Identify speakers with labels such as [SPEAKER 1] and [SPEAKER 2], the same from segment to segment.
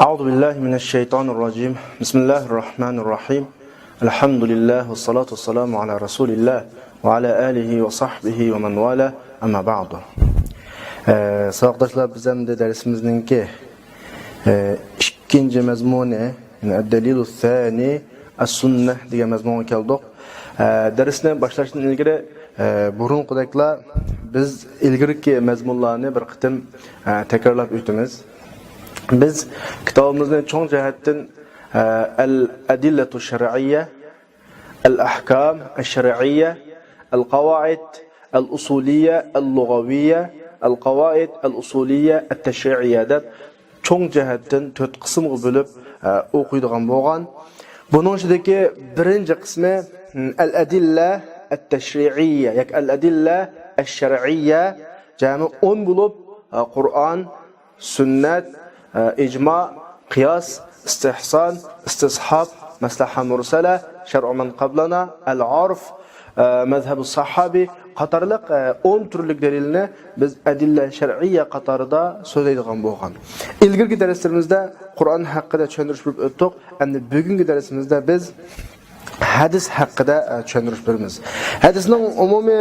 [SPEAKER 1] أعوذ بالله من الشيطان الرجيم بسم الله الرحمن الرحيم الحمد لله والصلاة والسلام على رسول الله وعلى آله وصحبه ومن والاه أما بعد Sağdaşlar bizim de dersimizninki ikinci mezmunu el-delilü thani es-sünneh diye mezmunu keldik. Dersine başlaştan ilgili burunqudaklar biz ilgirki mezmunlarını bir qitim tekrarlab o'tamiz. Biz kitabımızın çoğun cihetten el-adilletu şer'iyye, el-ahkam el-şer'iyye, el-kavaid el-usuliyye, el-lugaviyye, el-kavaid el-usuliyye, el-teşri'iyye deb çoğun cihetten 4 kısımga bölüp okuyduğum bolgan. Bunun içindeki birinci kısmı el-adille el-teşri'iyye, yak el-adille el-şer'iyye, cami 10 bulup Kur'an, sünnet, icma, qiyas, istihsan, istishab, maslaha mursala, şer'u men qablana, el-arf, mezhebu sahabi qatarlıq 10 türlük delilini biz adille şer'iyye qatarida söyleydigan bolgan. İlgirki derslerimizde Kur'an hakkında çöndürüş berip ötdük. Endi bugünkü dersimizde biz hadis hakkında çöndürüş berimiz. Hadisning umumi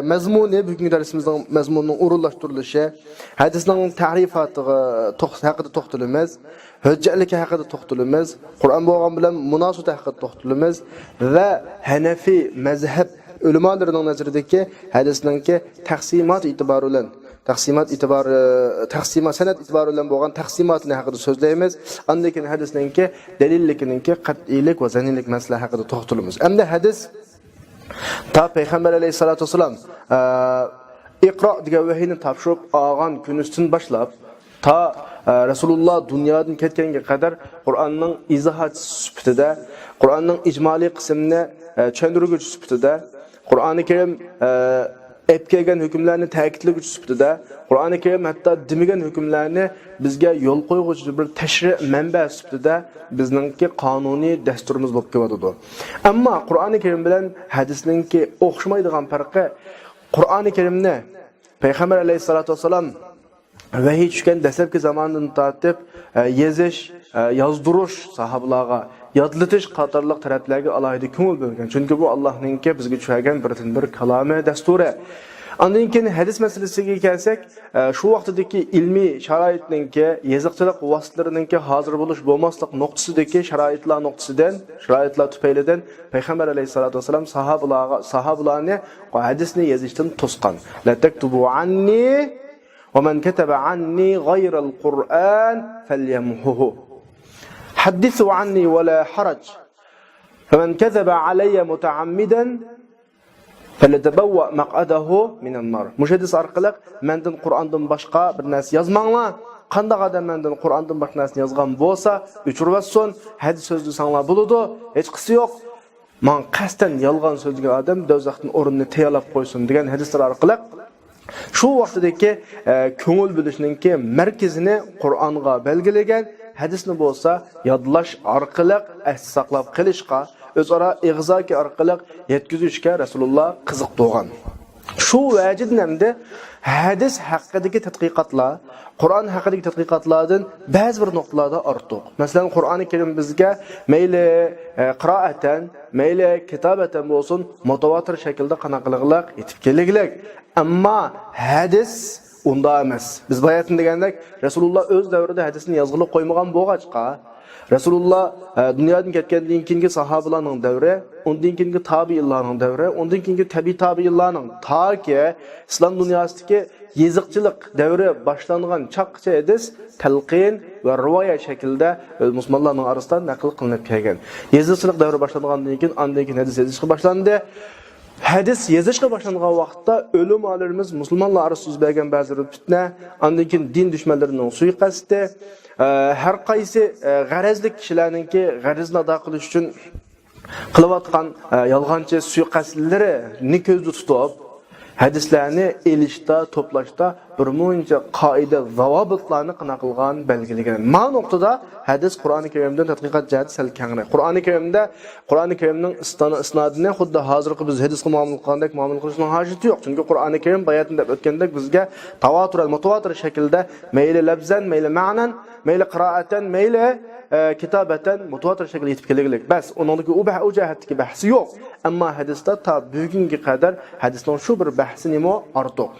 [SPEAKER 1] mazmuni bugünkü dersimizning mazmununun urunlaştırılışı, hadisning ta'rifatıga hakkında toxtalamiz, hujjatligi hakkında toxtalamiz, Kur'an bolgan bilan munosabati hakkında toxtalamiz ve Hanefi mezhep ulamolarning nazaridagi hadisningki taqsimot itiboru bilan sanat itiboru bilan bo'lgan taqsimotini haqida so'zlaymiz. Undan keyin hadisningki dalilligininki qat'iylik va zaniylik masala haqida to'xtalamiz. Endi hadis ta payg'ambar alayhisolatu vasallam Iqro degan vahiyni topshirib olgan kunidan boshlab ta Rasululloh dunyodan ketganga qadar Qur'onning izohatchi sifatida, Qur'onning ijmoliy qismini tushuntiruvchi sifatida, Qur'oni Karim kelgan hukmlarni ta'kidlovchi sifatida, Qur'oni Karim hatto demagan hukmlarni bizga yo'l qo'yuvchi bir tashri' manba sifatida bizningki qonuniy dasturimiz bo'lib keladi. Ammo Qur'oni Karim bilan hadisningki o'xshamaydigan farqi, Qur'oni Karimni payg'ambar alayhisolatu vasallam vahiy tushgan dastlabki zamondan tortib yezish, yozdirish sahobalarga, yodlatish qatorliq taraflarga alohida ko'ngil bo'lgan. Chunki bu Allohningki bizga tushirgan bir kalomi dasturi. Ondan keyin hadis masalasiga kelsak, shu vaqtdagi ilmiy sharoitninki, yeziqchilik vositalarininki hozir bo'lish bo'lmaslik nuqtasidagi sharoitlar tufaylidan payg'ambar alayhisolatu vasallam sahobalarni hadisni yozishdan to'sgan. La taktubu anni ومن كتب عني غير القرآن فليمحه حدثوا عني ولا حرج فمن كذب علي متعمدا فليتبوأ مقعده من النار. Müşahhis arqılıq menden Qur'andan başqa bir narsa yazmanglar. Qandaq adam menden Qur'andan başqa narsa yazgan bolsa, uçurvatson, hadis sözlü sanglar buludu. Hech qisi yo'q. Man qasdan yolg'on so'zlagan adam do'zaxning o'rnini tayyorlab qo'ysin degan hadislar arqılıq şu vaqtdagi ko'ngil bo'lishninki markazini Qur'onga belgilagan, hadisni bo'lsa yodlash orqali saqlab qilishga, o'zaro ig'zoki orqali yetkazishga Rasululloh qiziq bo'lgan. Shu vajidnamda hadis haqidagi tadqiqotlar, Qur'on haqidagi tadqiqotlardan ba'zi bir nuqtalarda ortiq. Masalan, Qur'oni Karim bizga mayli qiroatan, mayli kitabatan bo'lsin, mutawatir shaklda qanaqaliqlar yetib keliglik. Ammo hadis unda emas. Biz bayatın degandek Rasululloh o'z davrida hadisni yozg'ilib qo'ymagan bo'lg'achqa, Rasululloh dunyodan ketgandan keyingi sahobalarning davri, undan keyingi tabiinlarning davri, undan keyingi tabiinlarning toki islom dunyosidagi yeziqchilik davri boshlangan chaqcha hadis talqin va rivoyat shaklida musulmonlarning orasidan naql qilinib kelgan. Yeziqchilik davri boshlangandan keyin undan keyin hadis yozishga boshlandi. Hadis yozishga boshlangan vaqtda ulamolarimiz musulmonlar orasida yuz bergan ba'zi fitna, undan keyin din dushmanlarining suiqasdi, har qaysi g'arazli kishilarningki g'arazni ado qilish uchun qilayotgan yolg'onchi suiqasdlarini ko'zda tutib, hadislarni elishda, to'plashda bir muncha qoida zavobitlarni qana qilgan belgilagan. Ma nuqtada hadis Qur'oni Karimdan tadqiqot jihati sal kangri. Qur'oni Karimning isnodini xuddi hozirgi biz hadisga muomala qilgandek muomala qilishning hojati yo'q. Chunki Qur'oni Karim bayatida o'tgandek bizga mutawatir shaklda mayli labzan, mayli ma'nan, mayli qiroatan, mayli kitabatan mutawatir shaklda yetib kelganlik. Bas uningdagi u jihatdagi bahsi yo'q. Ammo hadisda ta bugunga qadar hadisning shu bir bahsi nima ortiq.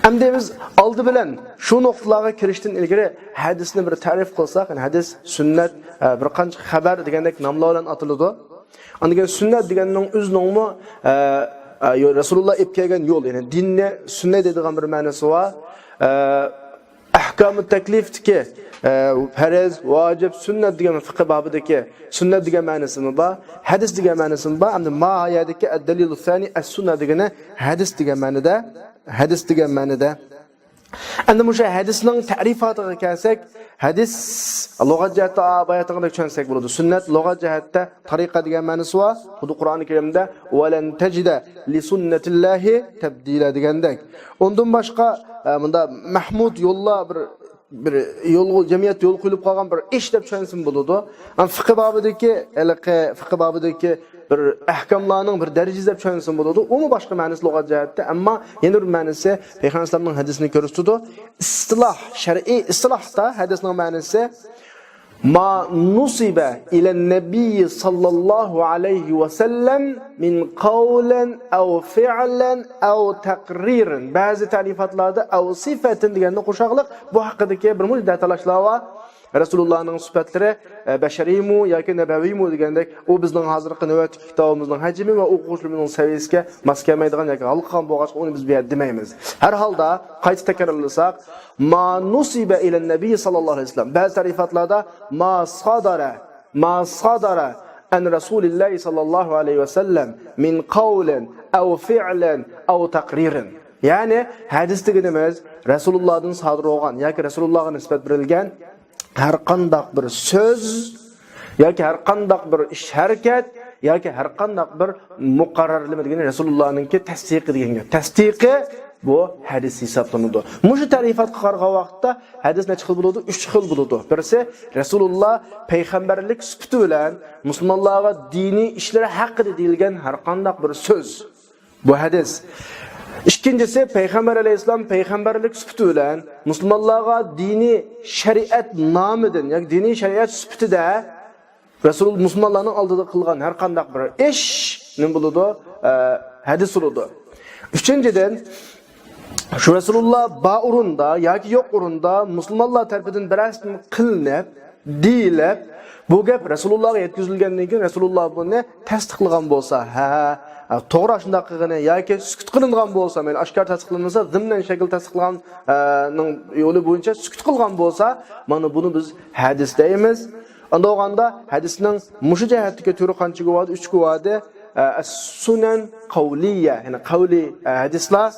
[SPEAKER 1] Endi biz oldi bilan shu nuqtalarga kirishdan ilgari hadisni bir ta'rif qilsak, hadis, sunnat, bir qancha xabar degandek nomlar bilan atiladi. Andigan sunnat deganning o'z nomi Rasululloh ib kelgan yo'l, ya'ni dinni sunnat deydigan bir ma'nosi bor. Ahkamut taklifdagi farz, vojib, sunnat degan fiqh babidagi sunnat degan ma'nosimi bor, hadis degan ma'nosimi bor. Endi ma'yadagi ad-dalilus sani as-sunnah degani hadis degan ma'noda. Endi bu hadisning ta'rifatiga kelsak, hadis lug'at jihatda bayatida tushunsak bo'ladi. Sunnat lug'at jihatda tariqa degan ma'nosi bor. Xuddi Qur'oni Karimda "Valan tajida li sunnatillahi tabdila" degandek. Undan boshqa bunda mahmud yo'llar bir yo'l jamiyat yo'l qo'yib qolgan bir ish deb tushunsin bo'ladi. Fiqh babidagi bir ahkamlarning bir darajasi deb tushunsin bo'ladi. Uni boshqa ma'nosi lug'at jihatda, ammo yana bir ma'nosi payg'ambarning hadisini ko'rsatadi. Shar'iy islohda hadisning ma'nosi ma nusiba ila an-nabiy sallallohu alayhi va sallam min qawlan aw fi'lan aw taqririn. Ba'zi ta'rifatlarda aw sifatin deganni qo'shaqliq bu haqidagi bir mudda talashlar va Rasulullahning sifatlari bashariymi yoki nabaviymi degandek, u bizning hozirgi navbatdagi kitobimizning hajmi va o'quvchilarning saviyasiga mos kelmaydigan yoki halqan bo'lg'achqa uni biz bu yerda demaymiz. Har holda qayta takrorlasak, ma nusiba ila nabiy sallallohu alayhi vasallam. Ba'zi ta'rifatlarda ma sadara an Rasulillah sallallohu alayhi vasallam min qawlin aw fi'lan aw taqririn. Ya'ni hadis deganimiz Rasulullahdan sodir bo'lgan yoki Rasulullohga nisbat berilgan har qanday bir so'z yoki har qanday bir ish harakat yoki har qanday bir muqarrarlama degan Rasulullahninki tasdiqi degan gap. Tasdiqi bu hadis hisoblanadi. Mushu ta'rifatga qarag'an vaqtda hadis necha xil bo'ladi? 3 xil bo'ladi. Birisi Rasululloh payg'ambarlik sifati bilan musulmonlarga diniy ishlari haqida deyilgan har qanday bir so'z. Bu hadis. İkincisi Peygamber Aleyhisselam peygamberlik sifati bilan musulmonlarga diniy shariat nomidan, yoki diniy shariat sifatida Rasul musulmonlarning oldida qilgan har qanday bir ish nima bo'ladi? Hadis bo'ladi. Uchinchidan shu Rasululloh ba o'rinda yoki yo'q o'rinda musulmonlar tomonidan birasini qilinib, deyilib, bu gap Rasulullohga yetkazilgandan keyin Rasululloh buni tasdiqlagan bo'lsa, to'g'ri shunday qilgani yoki sukut qilingan bo'lsa, mayli oshkor tasdiqlanmasa, zimnan shakl tasdiqlanning yo'li bo'yicha sukut qilgan bo'lsa, mana buni biz hadis deymiz. Unda o'ganda hadisning mushu jihatga turi qanchaga bo'ladi? 3 ga bo'ladi. As-sunan qawliya, ya'ni qawli hadislar,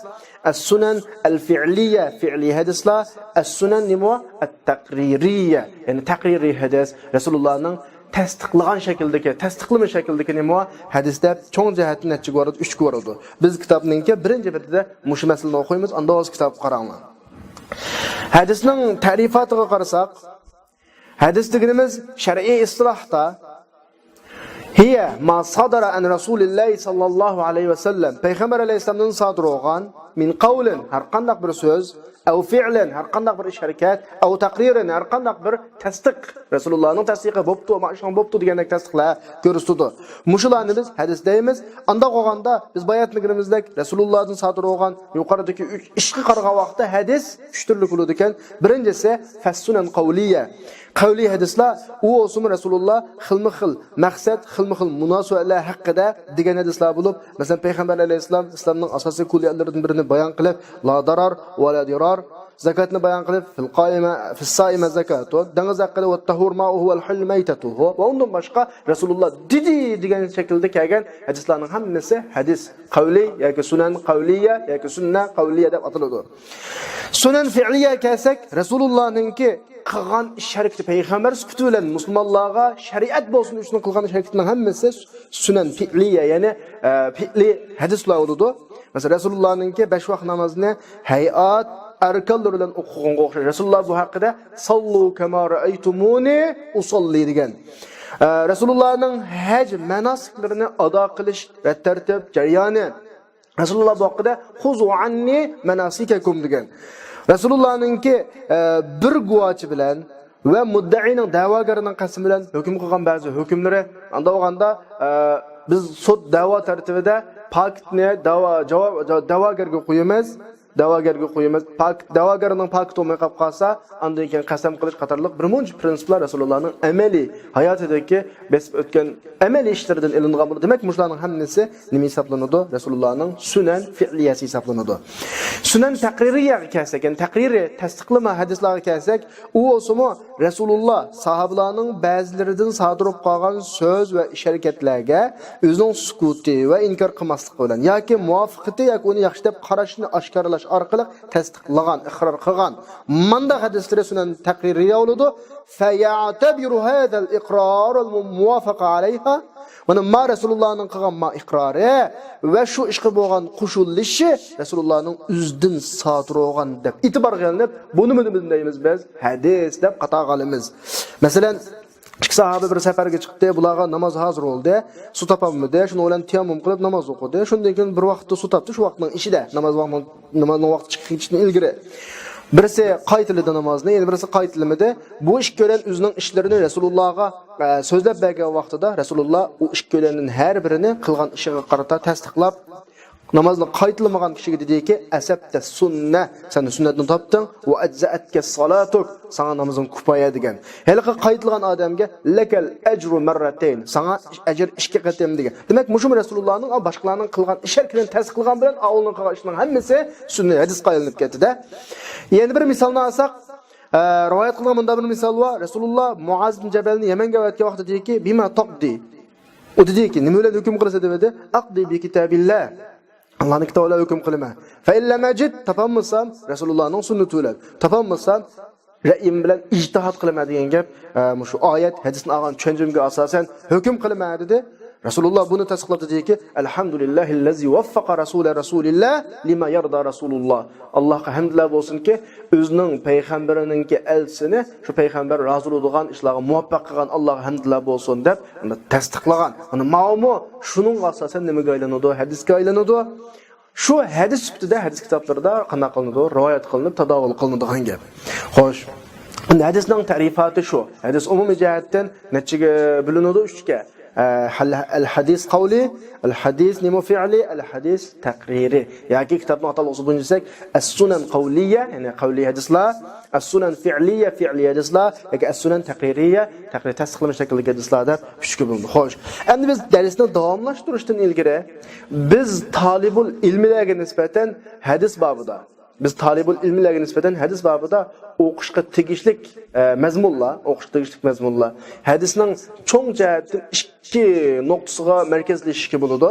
[SPEAKER 1] as-sunan al-fi'liya, fi'li hadislar, as-sunan nima? At-taqririya, ya'ni taqririy hadis Rasulullohning tasdiqlagan shakldagi, tasdiqlama shakldagi nima? Hadisda cho'ng jihatni necha bo'ladi? 3 ga bo'ladi. Biz kitobningki birinchi betida mushu masalani o'qiymiz, unda o'z kitob qaranglar. Hadisning ta'rifatiga qarasak, hadis deganimiz shar'iy istilohda hiya ma sadara an Rasulillah sallallohu alayhi va sallam, payg'ambar alayhisolamdan sodir bo'lgan min qawlin, har qanday bir so'z, aw fi'lan, har qanday bir ish harakat, aw taqririn, har qanday bir tasdiq, Rasulullohning tasdiqi bo'pti, ma'shon bo'pti degandek tasdiqlar ko'rsatdi. Mushularni biz hadis deymiz. Unda qolganda biz bayatligimizdek Rasulullohdan sodir bo'lgan yuqoridagi 3 ishga qarag'an vaqtda hadis 3 turli bo'ladi ekan. Birinchisi fassunan qawliya. Qavli hadislar u o'simi Rasululloh xilma-xil maqsad, xilma-xil munosabatlar haqida degan hadislar bo'lib, masalan payg'ambar alayhisalom islomning asosiy kulliyatlardan birini bayon qilib, la darar va la dirar, zakatni bayon qilib fis saima zakatu dengiz haqida va tahur ma'uhu wal hil maytatuhu va undan boshqa Rasululloh dedi degan shaklda kelgan hadislarning hammasi hadis qavli yoki sunan qavliya yoki sunna qavliya deb ataladi. Sunan fi'liya kelsak Rasulullohninki qilgan ish harakati payg'ambar sifatı bilan musulmonlarga shariat bo'lsin uchun qilgan ish harakatining hammasi sunan fi'liya, ya'ni fi'li hadislar bo'ladi. Masalan Rasulullohninki 5 vaqt namozni hay'at arkanlar bilan o'qiganga o'xshash. Rasululloh bu haqida sallu kama ra'aytumuni usalli degan. Rasulullohning haj manosiklarini ado qilish va tartib jarayoni Rasululloh bu haqida xuzu anni manasikakum degan. Rasulullohninki bir guvochi bilan va mudda'ining da'vogarining qasmi bilan hukm qilgan ba'zi hukmlari anda bo'lganda biz sud da'vo tartibida paktni da'vogarga qo'yamiz. Da'vogarning pakt olmay qolib qolsa, undan keyin qasam qilish qatorliq bir muncha prinsiplar Rasulullohning amaliy hayotidagi besib o'tgan amaliy ishlaridan ilingan bo'ladi. Demak, mushlarning hammasi nima hisoblanadi? Rasulullohning sunan fi'liyasi hisoblanadi. Sunan taqririyaga kelsak, ya'ni taqriri tasdiqlama hadislarga kelsak, u o'simi Rasululloh sahobalarning ba'zilaridan sodir bo'lib qolgan so'z va ish harakatlarga o'zining sukuti va inkor qilmaslik bilan yoki muvofiqati yoki uni yaxshi deb qarashni oshkorlash orqali tasdiqlagan, iqror qilgan manda hadislar sunan taqririya bo'ladi. Fa ya'tabiru hada al-iqrar wal-muwafaqa alayha. Mana ma Rasulullohning qilgan ma iqrori va shu ishga bo'lgan qo'shilishi Rasulullohning o'zidan sodir bo'lgan deb e'tibor qilinib, buni nima deymiz biz? Hadis deb qator qilamiz. Masalan, ikki sahoba bir safarga chiqdi, bularga namoz hozir bo'ldi, suv topolmadi, shuni bilan tayammum qilib namoz o'qidi. Shundan keyin bir vaqtda suv topdi, shu vaqtning ichida namozning vaqti chiqishdan ilgari birisi qaytildi namozni, yana birisi qaytilmadi. Bu ikkolan o'zining ishlarini Rasulullohga so'zlab bergan vaqtida Rasululloh u ikkolanning har birini qilgan ishiga qarata tasdiqlab namozni qaytilmagan kishiga dediki, asabta sunna, sen sunnatni topding va ajzaatka salatuk, sana namozing kifoya degan. Haliqa qaytilgan odamga lakal ajru marratayn, sana ajr 2 qatim degan. Demak, mushum Rasulullohning va boshqalarning qilgan ishlarini tasdiqlagan bilan avlning qilgan ishining hammasi sunna hadis qaylinib ketdi-da. Yana bir misolni olsak, rivoyat qilgan bunda bir misol bor. Rasululloh Muaz ibn Jabalni Yamanga o'tgan vaqtda dediki, bima taqdi. U dediki, nima bilan hukm qilsa dedi? Aqdi bi kitabillah. Allah'ın kitabıyla hüküm kılma. Fe illa mecid tapammasam Resulullah'ın sünneti ulan. Tapammasam ra'yim bilan ijtihad qilma degan gap, shu oyat hadisni olgan tushunjamga asosan hukm qilma dedi. Rasululloh buni tasdiqlab dediki, alhamdulillahillazi vaffaqa rasulillah lima yarda Rasululloh. Allohga hamdlar bo'lsinki, o'zining payg'ambarininki elsini shu payg'ambar rozi bo'ladigan ishlarga muvaffaq qilgan Allohga hamdlar bo'lsin deb uni tasdiqlagan. Uni ma'lumi shuning asosan nimaga aylanadi? Hadisga aylanadi. Shu hadis sifatida hadis kitoblarida qanday qilinadi? Rivoyat qilinib, tadavvul qilinadigan gap. Xo'sh, hadisning ta'rifati shu. Hadis umumiy jihatdan nechaga bo'linadi? 3 ga. الحديث قولي، الحديث نمو فعلي، الحديث تقريري. يعني كتاب نعطى الأصول نجسك السنن قولية يعني قولية حديث لا، السنن فعلية فعلية حديث لا، يعني السنن تقريرية تقرير تسخل من شكل حديث لا ده بشكل من خوش. أنا biz dersine davamlaştırıştan ilgili biz talibul ilmilerge nispeten hadis babıda biz talibul ilmilerge nispeten hadis babıda o'qishga tegishlik mazmunlar hadisning cho'ng jihatdan 2 nuqtasiga markazlashishga bo'ladi.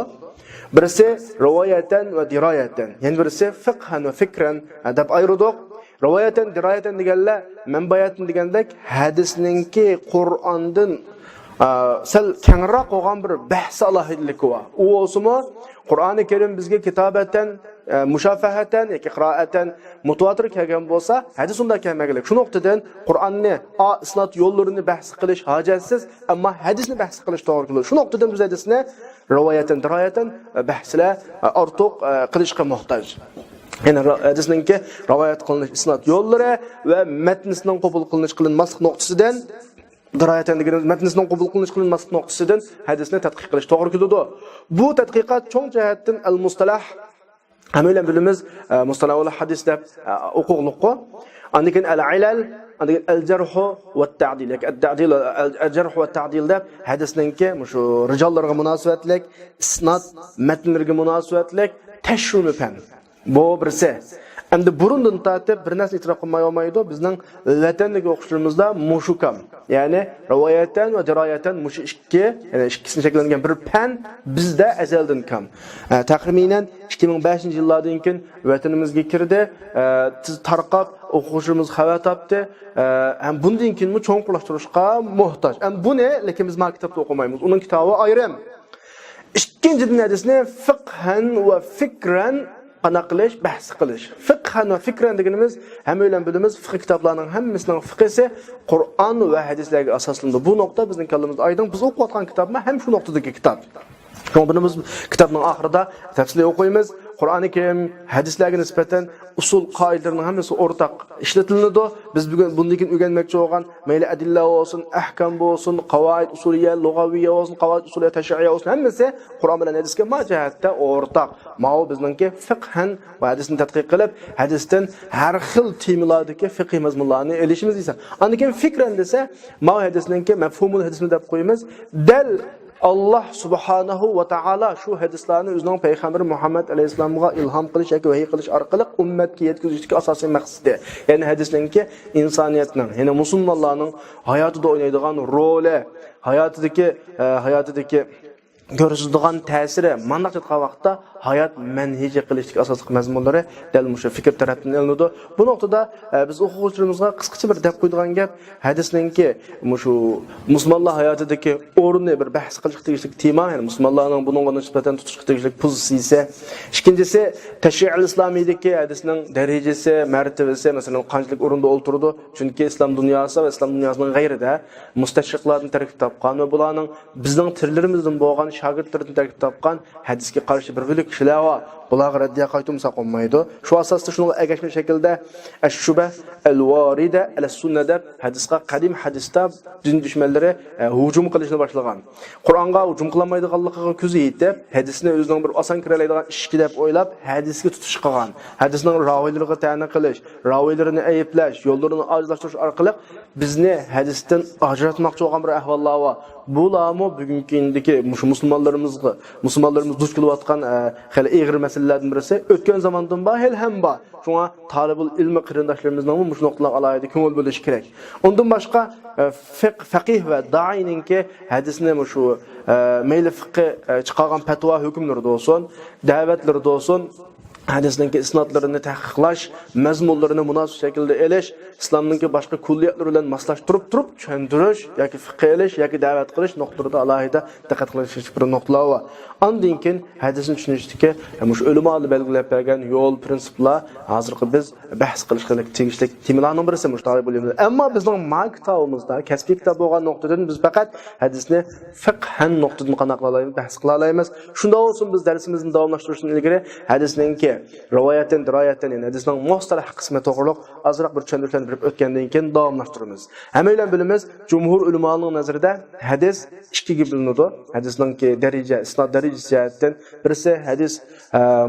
[SPEAKER 1] Birisi rivoyatan va diroyatan, yana birisi fiqhan va fikran deb ayirdik. Rivoyatan, diroyatan deganlar manbayatni degandek hadisninki Qur'ondan sal kengroq bo'lgan bir bahs alohidligi bor. U o'simi Qur'oni Karim bizga kitabatan, mushafahatan yoki qira'atan mutawatir kelgan bo'lsa, hadis unda kelmaganlik. Shu nuqtadan Qur'onni isnot yo'llarini bahs qilish hojatsiz, ammo hadisni bahs qilish to'g'ri keladi. Shu nuqtadan biz hadisni rivoyatan, diroyatan bahslar ortiq qilishga muhtoj. Yani hadisninki rivoyat qilinish isnot yo'llari va matnisining qabul qilinmaslik nuqtasidan diroyatan degan matnisning qabul qilinmaslik nuqtasidan hadisni tadqiq qilish to'g'ri keladi. Bu tadqiqot cho'ng jihatdan al-mustalah Hamilen bilimiz mustalahul hadis deb huquqliqqa. Andikin al-ilal, andikin al-jarh va at-ta'dil. At-ta'dil, al-jarh va at-ta'dil deb hadisninki shu rijallarga munosabatlik, isnot matnlarga munosabatlik tashrumi fan. Bu birisi. Endi burundan tatib bir narsa itiraf qilmay olmaydi. Bizning vatandagi o'qishlarimizda mushukam, ya'ni rivoyatan va diroyatan mush ikki, ya'ni ikkisini shakllangan bir fan bizda azaldan kam. Taxminan 2005-yillardan keyin vatanimizga kirdi, tarqab o'quvchimiz xabar topdi. Ham bundan keyin cho'nqurlashtirishga muhtoj. Ham buni lekin biz maktabda o'qimaymiz. Uning kitobi ayrim. Ikkinchi hadisni fiqhan va fikran qana qilish, bahs qilish. Fiqhan va fikran deganimiz hamma bilan bilamiz, fiqh kitoblarining hammasining fiqhisi Qur'on va hadislarga asoslanadi. Bu nuqta bizning kallamizda aydın. Biz o'qiyotgan kitobma ham shu nuqtadagi kitob. Biz kitobning oxirida tafsirli o'qiymiz. Qur'oni Karim hadislarga nisbatan usul qoidalarning hammasi o'rtaq ishlatiladi. Biz bugun bundan keyin o'rganmoqchi bo'lgan mayli adilla bo'lsin, ahkam bo'lsin, qavoid usuliyya, lug'aviyya bo'lsin, qavoid usuliyya tashri'iyya bo'lsin, hammasi Qur'on bilan hadisga mojihatda o'rtaq. Ma'o bizningki fiqhan va hadisni tadqiq qilib, hadisdan har xil temalardagi fiqh mazmunlarni elishimiz esa. Undan keyin fikran desa, ma'o hadisninki mafhumul hadisni deb qo'yamiz. Dal Allah subhanahu va taala shu hadislarni o'zining payg'ambari Muhammad alayhisolamga ilhom qilish yoki vahiy qilish orqali ummatga yetkazishning asosiy maqsadi. Ya'ni hadisninki insoniyatning, ya'ni musulmonlarning hayotida o'ynaydigan roli, hayotidagi ko'rsatadigan ta'siri, mandaqcha vaqtda hayot manhiji qilishlik asosiy mazmunlari dal mushu fikr tarafdan olinadi. Bu nuqtada biz o'quvchilarimizga qisqacha bir deb qo'ydigan gap hadisninki mushu musulmonlar hayotidagi o'rni bir bahs qilish tegishli tema, ya'ni musulmonlarning bunga nisbatan tutish tegishli pozitsiyasi. Ikkinchisi tashri'ul islomiydagi hadisning darajasi, martabasi, masalan, qanchalik o'rinda o'ltirdi. Chunki islom dunyosi va islom dunyosining g'ayrida mustashriqlarning tarkib topgan va bularning bizning tirlarimizdan bo'lgan shogirdlardan tarkib topgan hadisga qarshi bir bilik kishilar va bular raddiya qaytumsa qolmaydi. Shu asosda shunga agashma shaklda ash-shubah al-warida al-sunnada hadisga qadim hadisda din dushmanlari hujum qilishni boshlagan. Qur'onga hujum qilmaydiganligiga ko'zi yetib, hadisni o'zining bir oson kiralaydigan ishki deb o'ylab, hadisga tutish qilgan. Hadisning raviylariga ta'na qilish, raviylarini ayiblash, yo'llarini ojlashtirish orqali bizni hadisdan ajratmoqchi bo'lgan bir ahvollar va bularmi bugungi kundagi musulmonlarimiz duch kelayotgan xil ig'ir masalalardan birisi. O'tgan zamondan bahil ham bor. Shunga talabul ilmi qarindoshlarimizning mush nuqtalar alohida ko'ngil bo'lish kerak. Undan boshqa faqih va da'ininki hadisni shu mayli fiqh chiqargan fatvo hukmlari bo'lsin, da'vatlar bo'lsin, hadisning isnodlarini tahqiqlash, mazmunlarini munosib shaklda elish, islomning boshqa kulliyatlar bilan moslashtirib turib tushuntirish yoki fiqh elish yoki da'vat qilish nuqtalarida alohida diqqat qilish bir nuqtalar bor. Undan keyin hadisni tushunishdagi mush o'limalar belgilab bergan yo'l, prinsiplar hozirgi biz bahs qilishga tegishli temalarning birisi mush tarix bo'limi. Ammo bizning maktabimizda kasbiy kitob bo'lgan nuqtadan biz faqat hadisni fiqhan nuqtadan qanaqlaymiz, bahs qila olamiz. Shunda olsin biz darsimizni davomlashtirishdan ilgari hadisninki rivoyatan diroyatan, ya'ni hadisning mustalah qismi to'g'riliq azroq bir tushuntirib o'tgandan keyin davomlashtiramiz. Hammalar bilamiz, jumhur ulamolarining nazarida hadis ikkiga bo'linadi. Hadisningki daraja, isnod darajasi jihatdan birisi hadis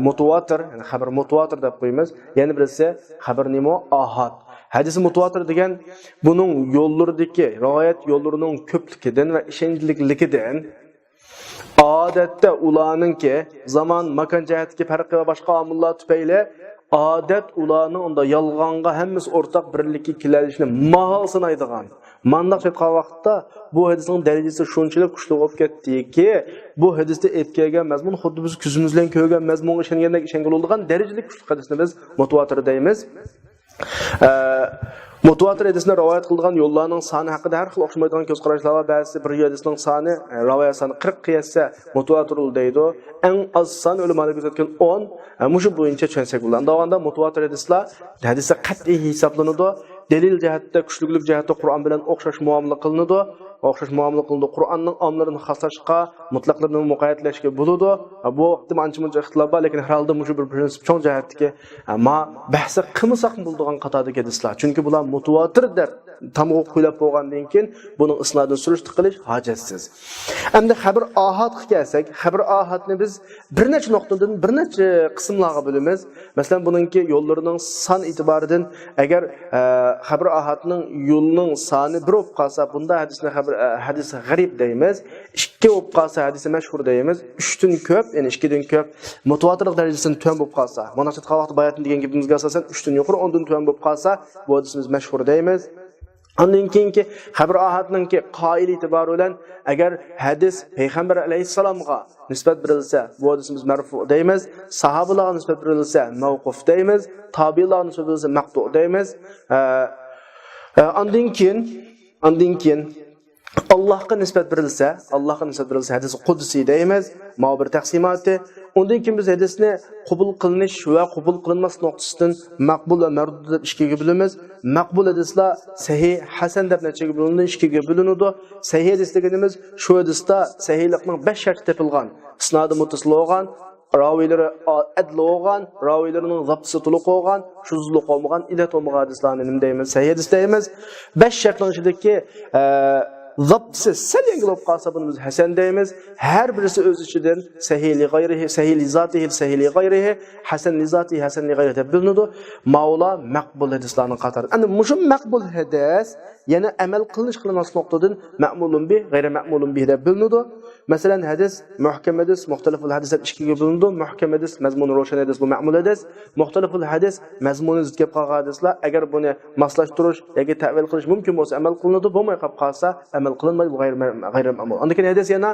[SPEAKER 1] mutawatir, ya'ni xabar mutawatir deb qo'yamiz. Yana birisi xabar nimo ahad. Hadis mutawatir degan buning yo'llaridagi rivoyat yo'llarining ko'pligidan va ishonchlilikligidan odatda ularningki zaman, makon jihatdagi farqi va boshqa omillar tufayli odat ularning unda yolg'onga hammasi o'rtaq birlikka kelishini mahol sanaydigan. Mandaq aytgan vaqtda bu hadisning darajasi shunchalik kuchli bo'lib ketdiki, bu hadisda aytgan mazmun xuddi biz ko'zimiz bilan ko'rgan mazmunga ishongandek ishongan darajalik kuchli hadisni biz mutawatir deymiz. Mutawatir hadisni rivoyat qilgan yo'llarning soni haqida har xil o'xshamaydigan ko'z qarashlar va ba'zi bir hadisning soni rivoyat soni 40 qiyassa mutawatir deydi. Eng az son ulamolar ko'rsatgan 10 mushu bo'yicha tushunsak bo'ladi. Davomda mutawatir hadislar hadisda qat'iy hisoblanadi. Delil jihatda, kuchlilik jihatda Qur'on bilan o'xshash muomala qilinadi. Qur'onning omlarini xoslashga, mutlaqlarni muqayyatlashga bo'ladi. Bu vaqtda ancha-muncha ixtilof bor, lekin har holda mushu bir prinsip cho'ng jihatdagi ma bahsi qilmasak bo'ladigan qatordagi hadislar. Chunki bular mutawatir deb tamg'u qo'ylab bo'lgandan keyin buning isnodini surishti qilish hojatsiz. Endi xabar ahad kelsak, xabar ahadni biz bir necha nuqtadan bir necha qismlarga bo'lamiz. Masalan, buningki yo'llarining son e'tiboridan agar xabar ahadning yo'lining soni bir bo'lib qolsa, bunda hadisni xabar bir hadis g'arib deymiz, 2 bo'lib qolsa hadisi mashhur deymiz, 3 dan ko'p, ya'ni 2 dan ko'p mutawatirlik darajasidan tuan bo'lib qolsa, mana shu vaqt bayatni degan gapimizga asosan 3 dan yuqori, 10 dan tuan bo'lib qolsa, bu hadisimiz mashhur deymiz. Ondan keyingi xabar ahadninki qoil e'tibori bilan agar hadis payg'ambar alayhissalomga nisbat berilsa, bu hadisimiz marfu deymiz. Sahobalarga nisbat berilsa, mavquf deymiz. Tabi'larga nisbat berilsa, maqtu deymiz. Ondan keyin Allohga nisbat berilsa hadis qudsi deymiz. Ma'bir taqsimoti. Ondan keyin biz hadisni qabul qilinish va qabul qilinmas nuqtasidan maqbul va mardud deb ikkiga bo'lamiz. Maqbul hadislar sahih, hasan deb nechaga bo'linadi, ikkiga bo'linadi. Sahih hadis deganimiz shu hadisda sahihlikning 5 sharti topilgan, isnodi muttasil bo'lgan, ravilari adl bo'lgan, ravilarining zabti to'liq bo'lgan, shuzluq olmagan, illat olmagan hadislarni nima deymiz? Sahih hadis deymiz. 5 shartning ichidagi zabtisi sal yengil bo'lib qolsa buni biz hasan deymiz. Har birisi o'z ichidan sahih li g'ayrihi, sahih li zatihi, sahih li g'ayrihi, hasan li zatihi, hasan li g'ayrihi deb bo'linadi. Mavla maqbul hadislarning qatori. Ana mushu maqbul hadis yana amal qilinish qilinmas nuqtadan ma'mulun bi, g'ayri ma'mulun bi deb bo'linadi. Masalan, hadis muhkam hadis, muxtaliful hadis deb ikkiga bo'linadi. Muhkam hadis mazmuni ro'shan hadis, bu ma'mul hadis. Muxtaliful hadis mazmuni zid kelib qolgan hadislar agar buni moslashtirish yoki ta'vil qilish mumkin bo'lsa amal qilinadi, bo'lmay qolib qolsa amal qilinmaydi, bu g'ayri ma'mul. Undan keyin hadis yana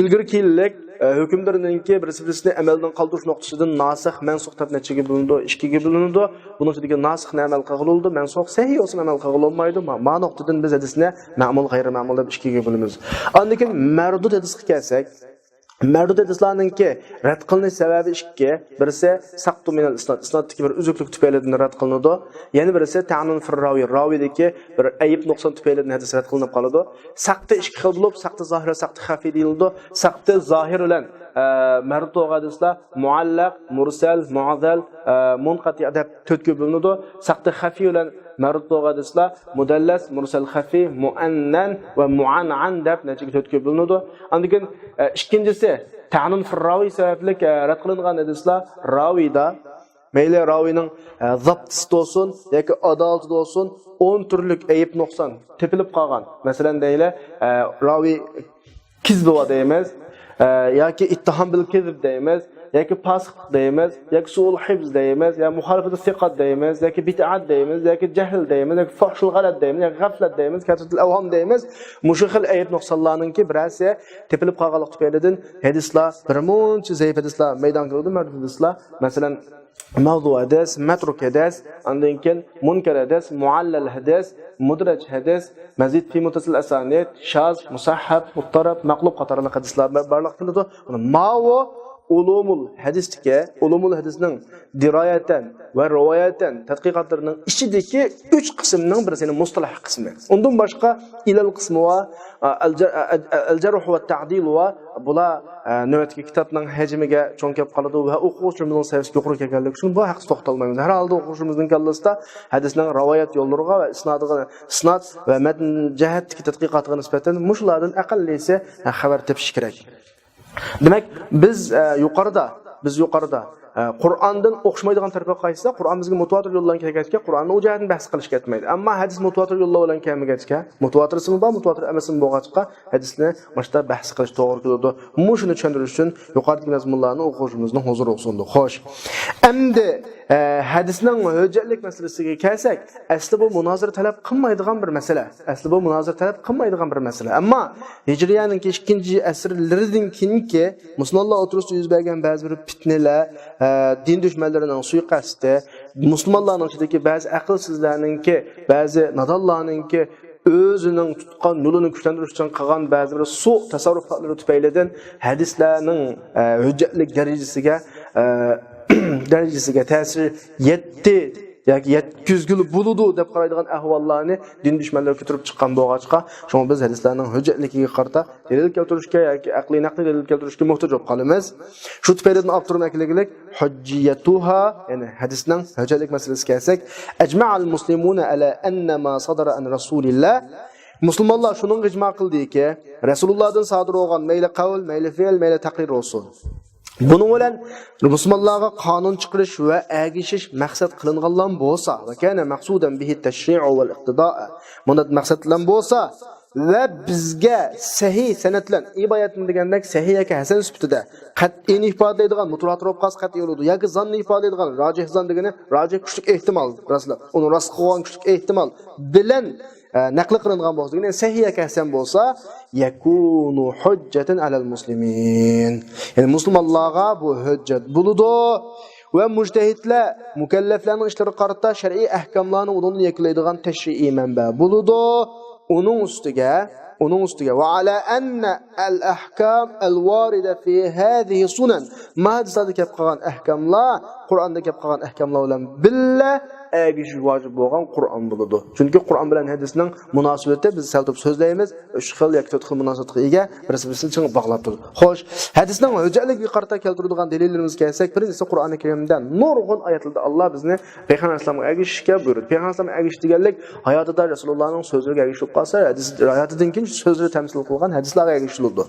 [SPEAKER 1] ilgari kellik hükümlerinki birisini amelden qaldırış noktasından nasih, mensuk deb nechaga bo'linadi, ikkiga bo'linadi. Buning ichidagi nasihni amal qilindi, mensuk sahih olsa amal qilinmaydi. Ma nuqtadan biz hadisni ma'mul, g'ayri ma'mul deb ikkiga bo'lamiz. Undan keyin mardud hadisga kelsak, mardud hadislarninki rad qilinish sababi ikki. Birisi saqtu minal isnad, isnaddagi bir uzuklik tufaylidan rad qilinadi. Yana birisi ta'nun fir rawi, rawidagi bir ayib nuqson tufaylidan hadis rad qilinib qoladi. Saqti ikki xil bo'lib, saqti zohir, saqti xafi deyiladi. Saqti zohir bilan mardud hadislar muallaq, mursal, mu'azzal, munqati deb to'rtga bo'linadi. Saqti xafi bilan mardud hadislar mudallas, mursal xafi, muannan va mu'an'an deb nechaga to'rtga bo'linadi. Undan keyin ikkinchisi ta'nun fir rawi sababli rad qilingan hadislar rawida mayli ravining zabtisi bo'lsin yoki adolati bo'lsin 10 turlik ayib nuqson tepilib qolgan. Masalan deyli ravi kizb deymiz yoki ittiham bil kizb deymiz, yoki pasq deymiz, yoki su'ul hifz deymiz, yoki muhalifat siqat deymiz, yoki bid'at deymiz, yoki jahl deymiz, yoki fuhshul g'alat deymiz, yoki g'aflat deymiz, kasratul avham deymiz. Mushu xil ayib nuqsonlarninki birasi tepilib qolganlik tufaylidan hadislar birmuncha zaif hadislar maydonga keldi, mardud hadislar, masalan mavdu hadis, matruk hadis, undan keyin munkar hadis, muallal hadis, mudraj hadis, mazid fi muttasil asanid, shaz, musahhab, muttarab, maqlub qatorli hadislar barliq keladi. Ma'vo ulumul hadisning diroyatan va rivoyatan tadqiqotlarining ichidagi 3 qismning birisi mustalah qismi. Undan boshqa ilal qismi va al-jarh va ta'dil va bular navbatdagi kitobning hajmiga cho'ng kelib qoladi va o'quvchimizning saviyasiga yuqori kelganligi uchun bu haqda to'xtalmaymiz. Har holda o'quvchimizning kallasida hadisning rivoyat yo'llariga va isnod va matn jihatdagi tadqiqotiga nisbatan mushlardan aqallisi xabar tepish kerak. Demek biz yuqorida Qur'ondan o'xshamaydigan tarafga qaytsa, Qur'on bizga mutawatir yo'ldan kelgachga Qur'onni u jihatdan bahs qilish ketmaydi. Ammo hadis mutawatir yo'llar bilan kelmagachga, mutawatirsimi bor, mutawatir emasmi bo'lgachqa hadisni boshda bahs qilish to'g'ri keladi. Shuni tushundirish uchun yuqoridagi mazmunlarni o'quvchimizning huzuri o'qsindi. Xo'sh. Endi hadisning hujjatlik masalasiga kelsak, asli bu munozara talab qilmaydigan bir masala. Ammo Hijriyaning 2-asrlaridan keyingi musulmonlar o'tirishida yuz bergan ba'zi bir fitnalar, din düşmanlarının suiqasdi, musulmonlarning ichidagi ba'zi aqlsizlarninki, ba'zi nadonlarninki o'zining tutgan yo'lini kuchlantirish uchun qilgan ba'zi bir tasarrufatlari tufaylidan hadislarning hujjatlik darajasiga ta'sir yetdi yoki yetkizgili bo'ludi deb qaraydigan ahvollarni din dushmanlari ko'tarib chiqqan bo'lg'achqa, shunga biz hadislarning hujjatligiga qarata dalil keltirishga yoki aqliy naqliy dalil keltirishga muhtoj bo'lib qolamiz. Shu tufaylidan avtorning akligilik hujjiyatuha, ya'ni hadisning hujjatlik masalasiga kelsak, ajma'al muslimuna ala anna ma sadara an rasulillah. Musulmonlar shuning ijmo qildiki, Rasulullohdan sodir bo'lgan mayli qavl, mayli fe'l, mayli taqrir bo'lsin. Buning bilan musulmonlarga qonun chiqarish va agishish maqsad qilinganlar bo'lsa, va kana maqsudan bihi tashri'u wal iqtido'. Bunda maqsadlan bo'lsa va bizga sahih sanatlan iboyatni degandek sahih yoki hasan sifatida qat'iy ifodalaydigan mutawattir qas qat'iy bo'ladi yoki zanni ifodalaydigan rojih zon degani rojih kuchli ehtimol rastlab uni rost qilgan kuchli ehtimol bilan naql qilingan bo'lsa, ya'ni sahih yoki hasan bo'lsa, yakunu hujjatan alal muslimin. Ya'ni musulmonlarga bu hujjat bo'ladi va mujtahidlar mukallaflarning ishlariga qarata shar'iy ahkomlarni undan yakunlaydigan tashri'iy manba bo'ladi. Onun üstüge ve ala enne el ahkam el varide fi hadihi sunan ma hadisada kep qilgan ahkamlar Qur'onda kep qilgan ahkamlar bilan billa agish vojib bo'lgan Qur'on bo'ladi. Chunki Qur'on bilan hadisning munosabati biz saltob so'zlaymiz, 3 xil yoki 4 xil munosabatga ega, bir-birini ching bog'lab turadi. Xo'sh, hadisning hujjatligiga qarata keltiradigan dalillarimizni kelsak, birinchisi Qur'oni Karimdan nurg'un oyatlarda Alloh bizni payg'ambar alayhisolamga agishishga buyurdi. Payg'ambar alayhisolam agish deganlik hayotida Rasulullohning so'zlariga agishib qolsa, hadis hayotidan keyin so'zlari tamsil qilgan hadislarga agishiladi.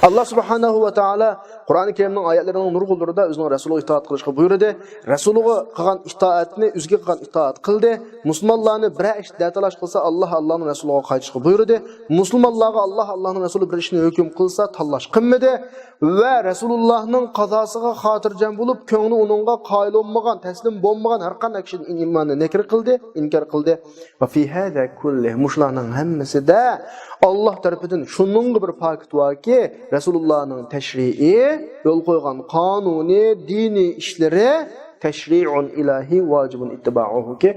[SPEAKER 1] Allah subhanahu wa ta'ala Qur'oni Karimning oyatlarining nurg'ullarida o'zining rasuliga itoat qilishga buyurdi. Rasuliga qilgan itoatni o'ziga qilgan itoat qildi. Musulmonlarni bir ish datalash qilsa, Allohning rasuliga qaytishga buyurdi. Musulmonlarga Allohning rasuli bir ishni hukm qilsa, tanlash qilmadi va Rasulullohning qazosiga xotirjam bo'lib, ko'ngli uningga qoyil bo'lmagan, taslim bo'lmagan har qanday kishining iymonini nakr qildi, inkor qildi. Va fi hada kulli mushlarning hammasida Allah tarafidan shunning bir paket varki Resulullah'ның təşri'i, yol qoyğan qanuni, dini işləri təşri'un ilahi vacibun ittiba'uhu ki,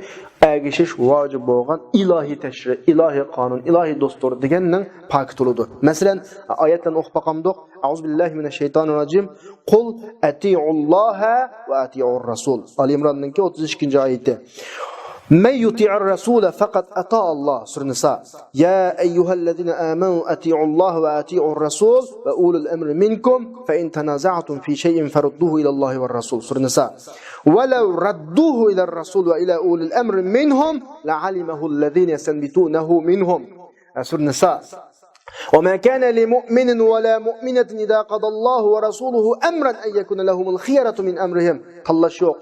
[SPEAKER 1] əgişiş vacib bolğan ilahi təşri, ilahi qanun, ilahi dostur deganning paket oludu. Məsələn, ayətdən oxub baxamdıq. Euzubillahimineşşeytanirracim. Qul ati'ullaha və ati'ur rasul. Ali İmran'ın 32. ayeti. من يطيع الرسول فقد أطاع الله سورة النساء يا أيها الذين آمنوا أطيعوا الله وأطيعوا الرسول وأولي الأمر منكم فإن تنازعتم في شيء فردوه إلى الله والرسول سورة النساء ولو ردوه إلى الرسول وإلى أولي الأمر منهم لعلمه الذين يستنبطونه منهم سورة النساء وما كان لمؤمن ولا مؤمنة إذا قضى الله ورسوله أمرا أن يكون لهم الخيرة من أمرهم طلش yok.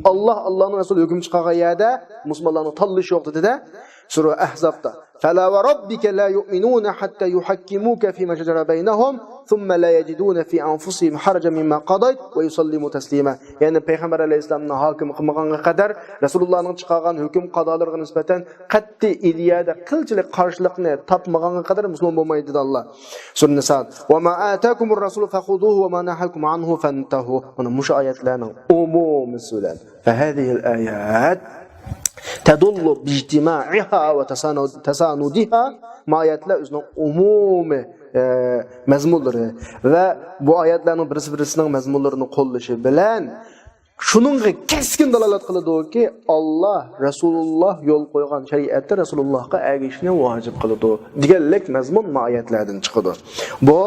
[SPEAKER 1] Allah'ın Resulü hüküm çıkargan yerde Müslümanların talış yok dedi de Sure Ahzab'da فَلَا وَرَبِّكَ لَا يُؤْمِنُونَ حَتَّى يُحَكِّمُوكَ فِي مَا شَجَرَ بَيْنَهُمْ ثُمَّ لَا يَجِدُونَ فِي أَنفُسِهِمْ حَرَجًا مِمَّا قَضَيْتَ وَيُسَلِّمُوا تَسْلِيمًا. Yani Peygamber Aleyhisselam'ın hakim kılmağına kadar Resulullah'ın çıkargan hüküm qadalarına nispeten qat'i idiyada qilchilik qarshilikni tapmaganga qadar musulmon bo'lmaydi dedi Allah. Sura Nisa. "Wa ma atakumur rasul fakhuduhu wa ma nahakum anhu fantahu." Mana mush oyatlarning umumi so'zlar. Fa hadhihi al-ayat tadullu bi ijtima'iha wa tasanudiha. Ayetler o'zining umumi mazmunlari va bu oyatlarning birisining mazmunlarini qo'llashi bilan shuningga keskin dalolat qiladiki, Alloh Rasululloh yo'l qo'ygan shariatda Rasulullohga ergashishni vojib qiladi deganlik mazmun oyatlardan chiqadi. Bu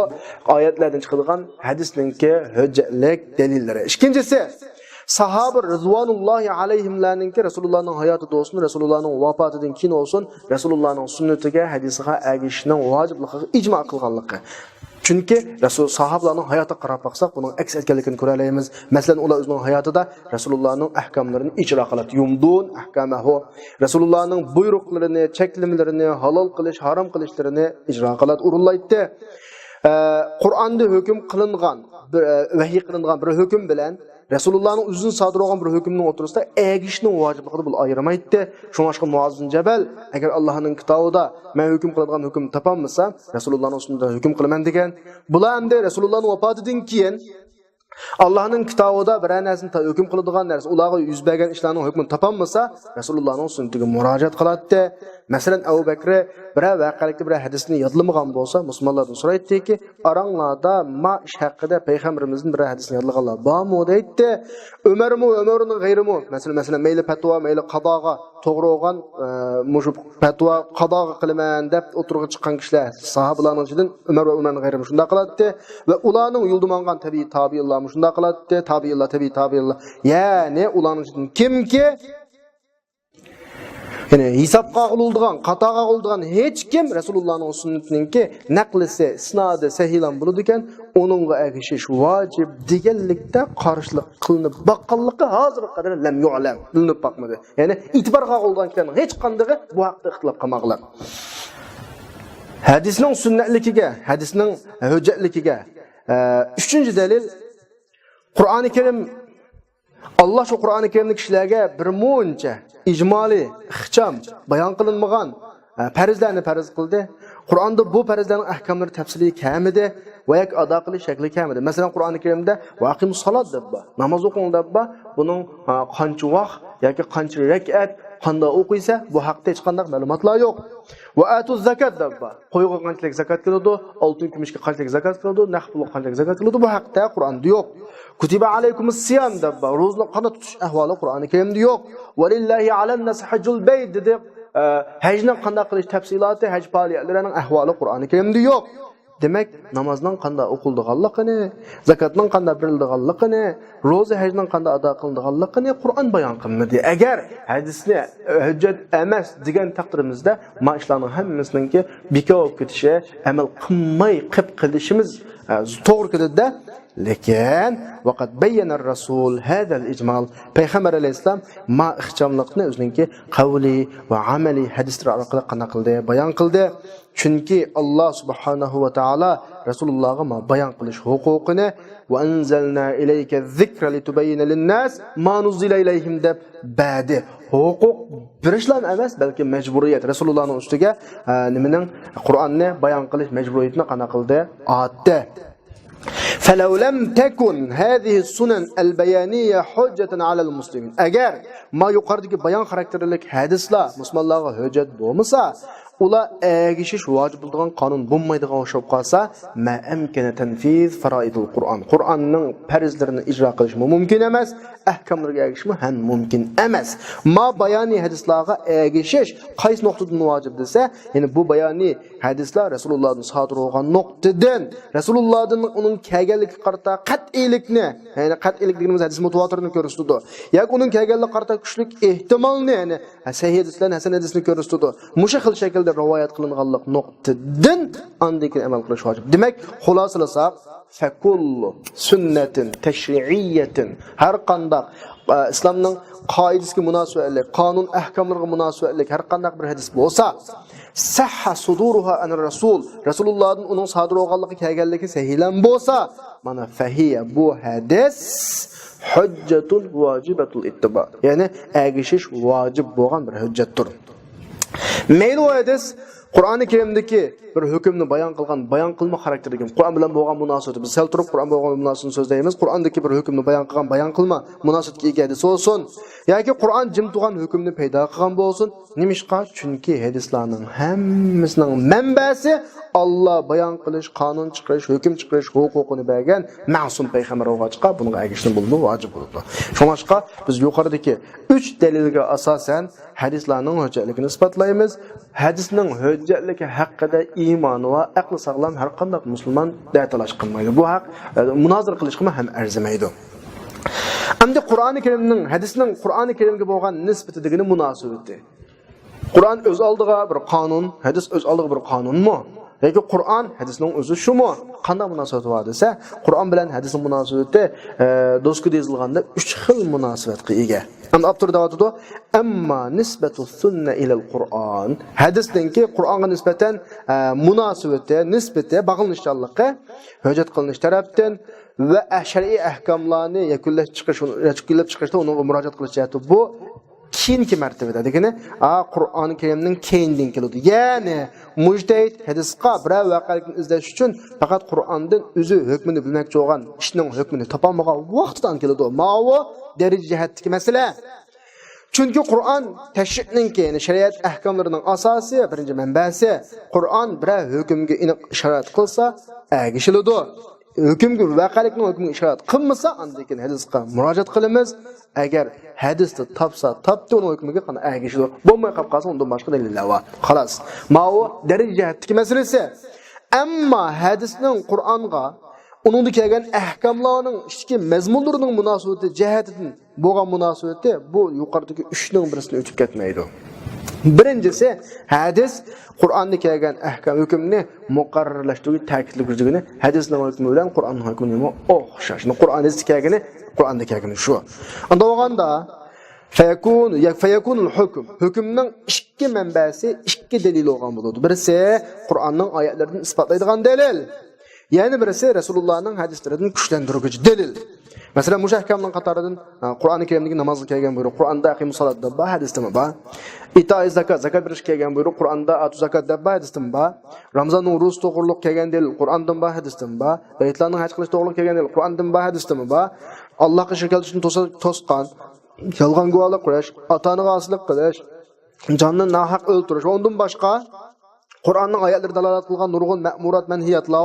[SPEAKER 1] oyatlardan chiqadigan hadisninki hujjatlik dalillari. Ikkinchisi Sahaba Rizvanullahi alayhimlarninki Rasulullahning hayotida olsun, Rasulullahning vafotidan keyin olsun, Rasulullahning sunnatiga, hadisiga ergashishning vojibligiga ijmo qilganligi. Chunki Rasul sahabalarning hayotiga qarab baqsak, buning aks etganligini ko'ra olamiz. Masalan, ular o'zining hayotida Rasulullohning ahkomlarini ijro qiladi. Yumdun ahkamahu. Rasulullohning buyruqlarini, cheklimlarini, halol qilish, harom qilishlarini ijro qiladi, o'rinlaydi. Qur'onda hukm qilingan, vahiy qilingan bir hukm bilan Resulullah'ın uzun sadır olan bir hükümünün oturusunda ergişinin vacibligini bu ayırmaydı. Şuna aşkı Muaz bin Cebel, eğer Allah'ın kitabında men hüküm kıladigan hüküm tapammasam, Resulullah'ın üstünde hüküm kılman degen. Bular hem de Resulullah'ın vafatıdan keyin Allah'ın kitabında bir narsani hüküm kıladigan narsa, ularga yuz bergan ishlarning hukmini tapamasa, Resulullah'ın sunnatiga murojaat qiladi. Masalan, Abu Bakr bir vaqalikda bir hadisni yodlamagan bo'lsa, musulmonlardan so'raydiki, aranglarda ma ish haqida payg'ambarimizning bir hadisni yodlaganlar bormi deydi. Umarmi, Umarning g'ayrimi, masalan, mayli fatvo, mayli qadoga to'g'ri bo'lgan mushu fatvo qadoga qilaman deb o'tirg'i chiqqan kishilar sahobalarning ichidan Umar va Umarning g'ayrimi shunday qiladi va ularning yo'lda mangan tabiiy tabiinlar shunday qiladi, tabiinlar. Ya'ni ularning ichidan kimki Yani hesapqa qılındıgan, qatağa qılındıgan hech kim Rasulullah'ın sünnetininki naqlisi, isnadı sahilan buludu ekan, onunğa erişiş vacib deganlikda qarshilik qilinib baqqanligi hozirga qadar lam yu'lam, bilinib baqmadi. Yani itibarga qolgan kishining hech qanday bu haqda ixtilof qilmaqlar. Hadisning sunnatligiga, hadisning hujjatligiga üçüncü dalil Qur'oni Karim. Allah şu Qur'oni Karimni kishilarga bir muncha ijmoli, ixcham bayon qilinmagan farzlarni farz qildi. Qur'onda bu farzlarning ahkomlari tafsili kamidi va yak ado qilish shakli kamidi. Masalan, Qur'oni Karimda vaqimus salat deb bor. Namoz o'qing deb bor. Buning qancha vaqt yoki qancha rakat, qanday o'qiysa, bu haqda hech qanday ma'lumotlar yo'q. Va atuz zakat deb bor. Qo'yga qanchalik zakat qiladi, oltin kumushga qanchalik zakat qiladi, naqd pulga qanchalik zakat qiladi, bu haqda Qur'onda yo'q. Kutiba alaykumus siyam deb bor. Ro'zni qanday tutish ahvoli Qur'oni Karimda yo'q. Valillahi alannas hajjul bayt dedi. Hajni qanday qilish tafsiloti, haj faoliyatlarining ahvoli Qur'oni Karimda yo'q. Demak, namozning qanday o'qilganligini, zakatning qanday berilganligini, ro'za hajning qanday ado qilinganligini Qur'on bayon qilmadi. Agar hadisni hujjat emas degan taqdirimizda, ma ishlarning hammasininki bekor ketishi, amal qilmay qilishimiz to'g'ri keladi. Lekin vaqt bayyana Rasul hadal ijmal Payg'ambar alayhisalom ma ixchamlikni o'zininki qavli va amali hadislar orqali qana qildi, bayon qildi. Chunki Alloh subhanahu va taolo Rasulullohga ma bayon qilish huquqini va anzalna ilayka zikra litubayyana lin-nas ma nuzila ilayhim deb ba'di huquq berishlan emas, balki majburiyat Rasulullohning ustiga nimaning Qur'onni bayon qilish majburiyatini qana qildi, atdi. فلو لم تكن هذه السنن البيانية حجة على المسلمين. Eğer ma yuqoridagi bayon xarakterlik hadislar musulmonlarga hujjat bo'lmasa, ular ergishish vojib bo'lgan qonun bo'lmaydigan o'xshab qolsa, ma amkana tanfiz faroidul Qur'on. Qur'onning farzlarini ijro qilish mumkin emas, ahkomlarga ergishish ham mumkin emas. Ma bayani hadislarga ergishish qaysi nuqtadan vojib desa, ya'ni bu bayani hadislar Rasulullohning sodir bo'lgan nuqtadan, Rasulullohning uning kelganligi qarta qat'iylikni, ya'ni qat'iylik deganimiz hadis mutawatirni ko'rsatdi. Yoki uning kelganligi qarta kuchlik ehtimolni, ya'ni sahih hadislar, hasan hadisni ko'rsatdi. Musha xil shaklda rivoyat qilinganlik nuqtadan andikin amal qilish vojib. Demak, xulosalasak, fakullu sunnatin tashri'iyyatin har qanday islomning qoidasiga munosabatli, qonun ahkomlariga munosabatli har qanday bir hadis bo'lsa, sahha suduruha an rasul, Rasulullohning uning sodir bo'lganligi kelganligi sahihlan bo'lsa, mana fahiya bu hadis hujjatun vajibatul ittiba. Ya'ni ergishish vojib bo'lgan bir hujjatdir. Meyli o hadis Qur'oni Karimdagi bir hukmni bayon qilma xarakterida Qur'on bilan bo'lgan munosabat. Biz sal turib Qur'on bo'lgan munosabatni so'zlaymiz. Qur'ondagi bir hukmni bayon qilma munosabatga ega hadis bo'lsin yoki Qur'on jim turgan hukmni paydo qilgan bo'lsin. Nimishqa? Chunki hadislarning hammasining manbasi Allah bayon qilish, qonun chiqarish, hukm chiqarish huquqini bergan ma'sum payg'ambar o'g'achqa bunga ergishishni bo'ldi, vojib bo'ldi. Shuningdek, biz yuqoridagi 3 dalilga asosan hadislarning hujjatligini isbotlaymiz. Hadisning hujjatligi haqida iymon va aqli sog'lom har qanday musulmon da'talash qilmaydi. Bu haq munozir qilishga ham arzimaydi. Endi Qur'oni Karimning hadisning Qur'oni Karimga bo'lgan nisbati degani munosabati. Qur'on o'z oldiga bir qonun, hadis o'z oldiga bir qonunmi? Yoki Qur'on hadisning o'zi shumi? Qanday munosabat bor desa, Qur'on bilan hadisning munosabati do'stga yozilganda 3 xil munosabatga ega. Endi avtor deyotdi, "Amma nisbatu sunna ila al-Qur'on." Hadisninki Qur'onga nisbatan munosabati, nisbati bag'ishlanligi, hujjat qilinish tarafdan va shar'iy ahkomlarni yakunlab chiqishda unga murojaat qilish bu keyingi martabada degani Qur'oni Karimning keyindan keladi. Ya'ni mujtahid hadisqa biror voqelikni izlash uchun faqat Qur'ondan o'zi hukmini bilmoqchi bo'lgan ishning hukmini topolmagan vaqtdan keladi. Ma'vo daraja jihatdagi masala. Chunki Qur'on tashri'ninki, ya'ni shariat ahkomlarining asosi, birinchi manbasi. Qur'on biror hukmga aniq ishorat qilsa, ergishiladi. Hükümgü vakalikni hükmü işaret qilmasa, andikin hadisga murojaat qilamiz. Agar hadisni topdi uni hukmiga qana ergishadi. Bo'lmay qolib qolsa, undan boshqa dalillar bor. Xolos. Ma'vo darajatdagi masalasi. Ammo hadisning Qur'onga uningda kelgan ahkomlarning ichki mazmunlarining munosabati jihatidan bo'lgan munosabati bu yuqoridagi 3 ning birisini o'tib ketmaydi. Birincisi, hadis Qur'onda kelgan ahkam hukmni muqarrarlashtirib ta'kidlashtirgani, hadisning hukmi bilan Qur'onning hukmi o'xshash. Qur'onda kelgani, Qur'onda kelgani shu. Unda bo'lganda fayakun hukm. Hukmning ikki manbasi, ikki dalil bo'lgan bo'ladi. Birisi Qur'onning oyatlaridan isbotlaydigan dalil. Yani birisi Resulullah'ın hadislerinden güçlendirici delil. Mesela müşahkamdan qatarıdan Qur'an-ı Kerim'deki namazı kelgen buyuruq. Qur'an'da aqimus salat dabba hadisde mi ba? İtai zakat biriş kelgen buyuruq. Qur'an'da atu zakat dabba hadisde mi ba? Ramazan'ın uruz toğurluq kelgen delil. Qur'an'dan ba hadisde mi ba? Beytlan'ın hac qilish toğurluq kelgen delil. Qur'an'dan ba hadisde mi ba? Allah'a şirk qilishni tosqan, yalğan guvohlik qilish, atani g'aslik qilish, jonni nahaq o'ldirish, ondan boshqa Qur'onning oyatlari dalolat qilgan nurg'un ma'murat manhiyatlar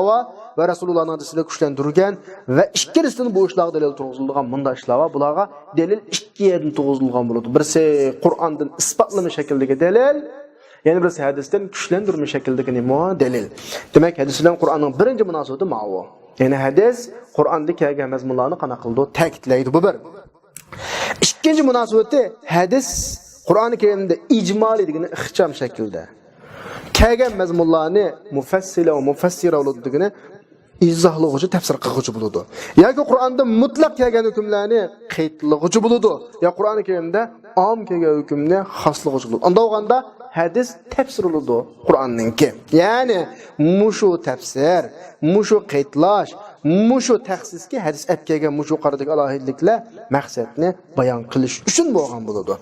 [SPEAKER 1] va Rasulullahning hadisida kuchlantirilgan va ikkisidan bu ishlarga dalil turg'izilgan bunda ishlar va bularga dalil ikki yerdan turg'izilgan bo'ladi. Birisi Qur'ondan isbotlama shaklidagi dalil, yana birisi hadisdan kuchlantirma shaklidagi dalil. Demak, hadis bilan Qur'onning birinchi munosabati ma'vo. Ya'ni hadis Qur'onda kelgan mazmunlarni qana qildi, ta'kidlaydi bu bir. Ikkinchi munosabati hadis Qur'oni Karimda ijmoliy degan ixcham shaklda kelgan mazmunlarni mufassila va mufassira bo'ladigan izohlovchi, tafsir qiluvchi bo'ladi. Yoki Qur'onda mutlaq kelgan hukmlarni qaydlovchi bo'ladi. Ya Qur'oni Karimda om kelgan hukmni xoslovchi bo'ladi. Unda bo'lganda hadis tafsir bo'ladi Qur'onningki. Ya'ni mushu tafsir, mushu qaydlash, mushu taxsisga hadis olib kelgan mushu qaradagi alohidliklar maqsadni bayon qilish uchun bo'lgan bo'ladi.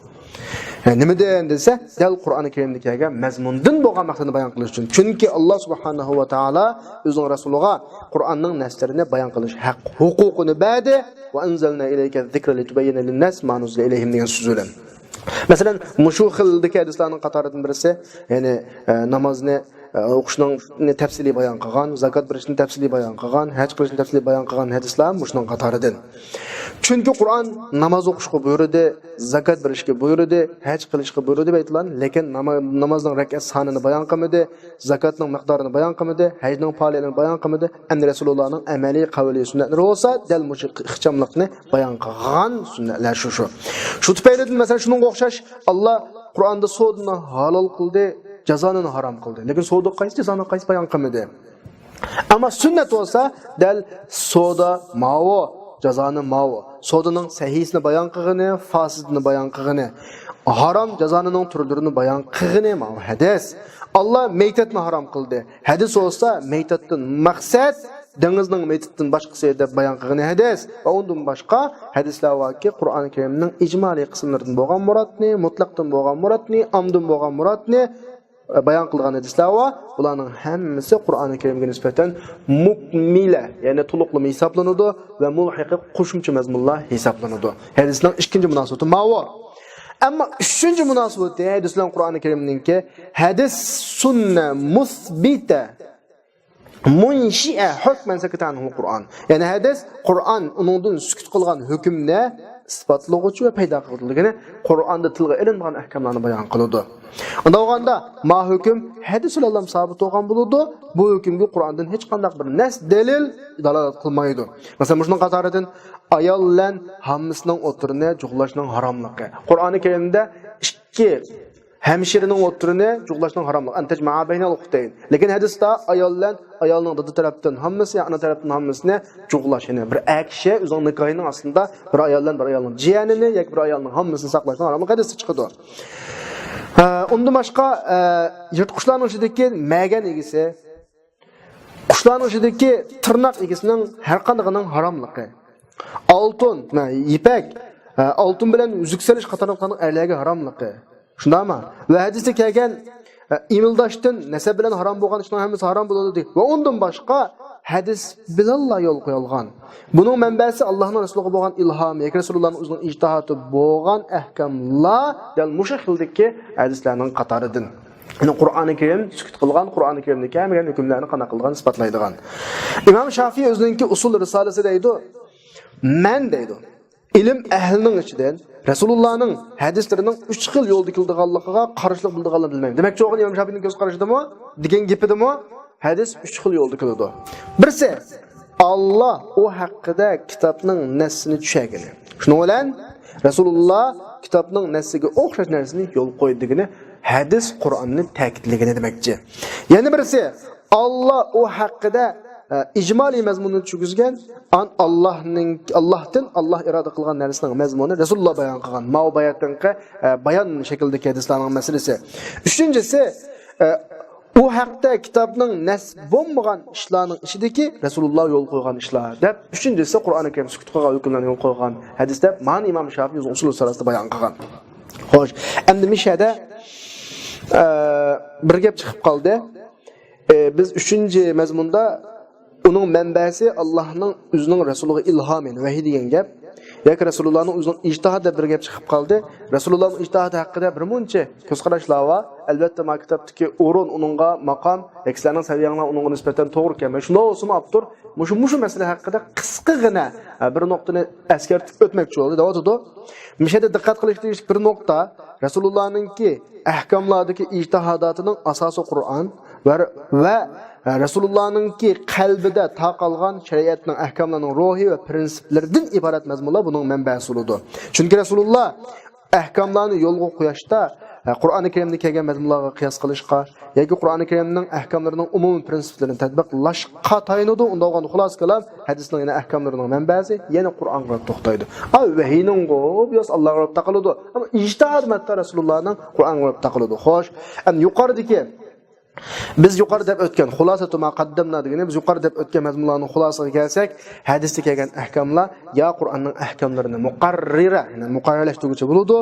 [SPEAKER 1] Nimadan desa, dal Qur'oni Karimda kelgan mazmundan bo'lgan maqsadni bayon qilish uchun. Chunki Alloh subhanahu va taolo o'zining rasuliga Qur'onning naslarini bayon qilish haq huquqini berdi va anzalna ilayka zikra litubayyana lin-nas ma nuzila ilayhim degan so'z bilan. Masalan, mushu xildagi hadislarning qatoridan birisi, ya'ni namozni o'qishning tafsiliy bayon qilgan, zakat berishni tafsiliy bayon qilgan, haj qilishni tafsiliy bayon qilgan hadislar mushuning qatoridan. Chunki Qur'on namoz o'qishga buyurdi, zakat berishga buyurdi, haj qilishga buyurdi aytilgan, lekin namozning rakat sonini bayon qilmadi, zakatning miqdorini bayon qilmadi, hajning faoliyatini bayon qilmadi. Endi Rasulullohning amaliy qavli sunnatlari bo'lsa, dal mushu ixchamlikni bayon qilgan sunnatlar shu. Shu tufaylidan masalan shunga o'xshash Alloh Qur'onda sodni halol qildi, jazoni harom qildi. Lekin so'da qaysi, jazoni qaysi bayon qilmadi. Ammo sunnat bo'lsa, dal soda ma'vo, jazoni ma'vo. Sodaning sahihisini bayon qilgani, fasidini bayon qilgani, harom jazonining turlarini bayon qilgani ma'vo hadis. Alloh maytatni harom qildi. Hadis bo'lsa, maytatdan maqsad dengizning maytatdan boshqasi deb bayon qilgani hadis. Va undan boshqa hadislar borki, Qur'oni Karimning ijmoliy qismlaridan bo'lgan murodni, mutlaqdan bo'lgan murodni, amdan bo'lgan murodni bayon qilgan hadislar va ularning hammasi Qur'oni Karimga nisbatan mukmila, ya'ni to'liqlama hisoblanadi va mulhiqi qo'shimcha mazmunlar hisoblanadi. Hadisning ikkinchi munosabati ma'vo. Ammo uchinchi munosabati hadis bilan Qur'oni Karimningki hadis sunna musbita munshi'a hukman sakatahu Qur'on. Ya'ni hadis Qur'on uningdan sukut qilgan hukmni isbotlovchi va paydo qiladigan Qur'onda tilga ilingan ahkomlarni bayon qiladi. Unda bo'lganda ma hukm hadis bilan sabit bo'lgan bo'ladi. Bu hukmga Qur'ondan hech qanday bir nas dalil dalolat qilmaydi. Masalan, shundan qatoridan ayol bilan hammasining o'tirini jug'lashning haromligi. Qur'oni Karimda ikki hamshirining o'tirini jug'lashning haromligi. Antaj ma'a baynal ukhtayn. Lekin hadisda ayol bilan ayolning dada tarafdan hammasi, ana tarafdan hammasini jug'lash, ya'ni bir kishi o'zining nikohining aslida bir ayol bilan bir ayolning jiyanini yoki bir ayolning hammasini saqlashning haromligi hadisda chiqadi. Undan boshqa yirtqichlarning ichidagi magan egisi, qushlarning ichidagi tirnoq egisining har qandaqining haromligi. Oltin, ipak, oltin bilan uzuk solish qatorliqlarning erlarga haromligi. Shundaymi? Va hadisda kelgan imildashdan nasab bilan harom bo'lgan ishning hammasi harom bo'ladi. Va undan boshqa hadis bilanla yo'l qo'yilgan. Buning manbasi Allohning Rasuliga bo'lgan ilhom, yoki Rasulullohning o'zining ijtihodi bo'lgan ahkamlar dal mushahildagi hadislarning qatoridan. Ya'ni Qur'oni Karim sukut qilgan, Qur'oni Karimdagi hamma hukmlarni qana qilgan, isbotlaydigan. Imom Shafiy o'zining usul risolasida deydi, men deydi, ilm ahlining ichidan Rasulullohning hadislarining 3 xil yo'lda keldiganligiga qarshilik bildiganligini bilmayman. Demak, cho'g'in Imom Shafiyning ko'z qarashidimi? Degan gapidimi? Hadis 3 xil yo'lda keladi. Birisi Allah o haqida kitobning nassini tushagini. Shuning bilan Rasululloh kitobning nassiga o'xshash narsani yo'l qo'ydigini hadis Qur'onni ta'kidligini demakchi. Yana birisi Allah o haqida ijmoliy mazmunni tushungan, Allohdan Allah iroda qilgan narsaning mazmuni Rasululloh bayon qilgan, ma'bayatdanqa bayon shaklidagi hadislarning masalasi. Uchinchisi u haqda kitobning nasb bo'lmagan ishlarning ichidagi Rasululloh yo'l qo'ygan ishlar deb, uchinchisi Qur'oni Karim sukut qilgan hukmlarni yo'l qo'ygan hadisda ma'ni Imom Shofiy usul sarasida bayon qilgan. Xo'sh, endi mishada bir gap chiqib qoldi. Biz 3-mazmunda uning manbasi Allohning o'zining Rasuliga ilhomin vahiy degan gap yoki Rasulullohning o'zining ijtihodi bir gap chiqib qoldi. Rasulullohning ijtihodi haqida bir muncha ko'z qarashlar va albatta maktabdagi o'rin uningga maqom ekslarning saviyanglar uningga nisbatan to'g'ri kelmay. Shunday bo'lsa abdur mushu masala haqida qisqagina bir nuqtani eskartib o'tmoqchi bo'ldi. Davotida mishada diqqat qilish bir nuqta Rasulullohningki ahkomlardagi ijtihodatining asosi Qur'on va Rasulullohning qalbida taqalgan shariatning ahkomlarining ruhi va prinsiplaridan iborat mazmunlar buning manbasi bo'ladi. Chunki Rasululloh ahkomlarni yo'lga qo'yishda Qur'oni Karimda kelgan mazmunlarga qiyos qilishga yoki Qur'oni Karimning ahkomlarining umumiy prinsiplarini tatbiqlashga tayinadi. Unda olgan xulos kalam hadisning yana ahkomlarining manbasi yana Qur'onga to'xtaydi. Vahiyning go'yos Allohga taqaladi. Ammo ijtihod matda Rasulullohning Qur'onga taqaladi. Xo'sh, yuqoridagi biz yuqori deb o'tgan xulosatu ma qaddamna degani biz yuqori deb o'tgan mazmunlarning xulosasiga kelsak, hadisda kelgan ahkomlar yo Qur'onning ahkomlarini muqarrira, ya'ni muqarrarlashtiruvchi bo'ladi,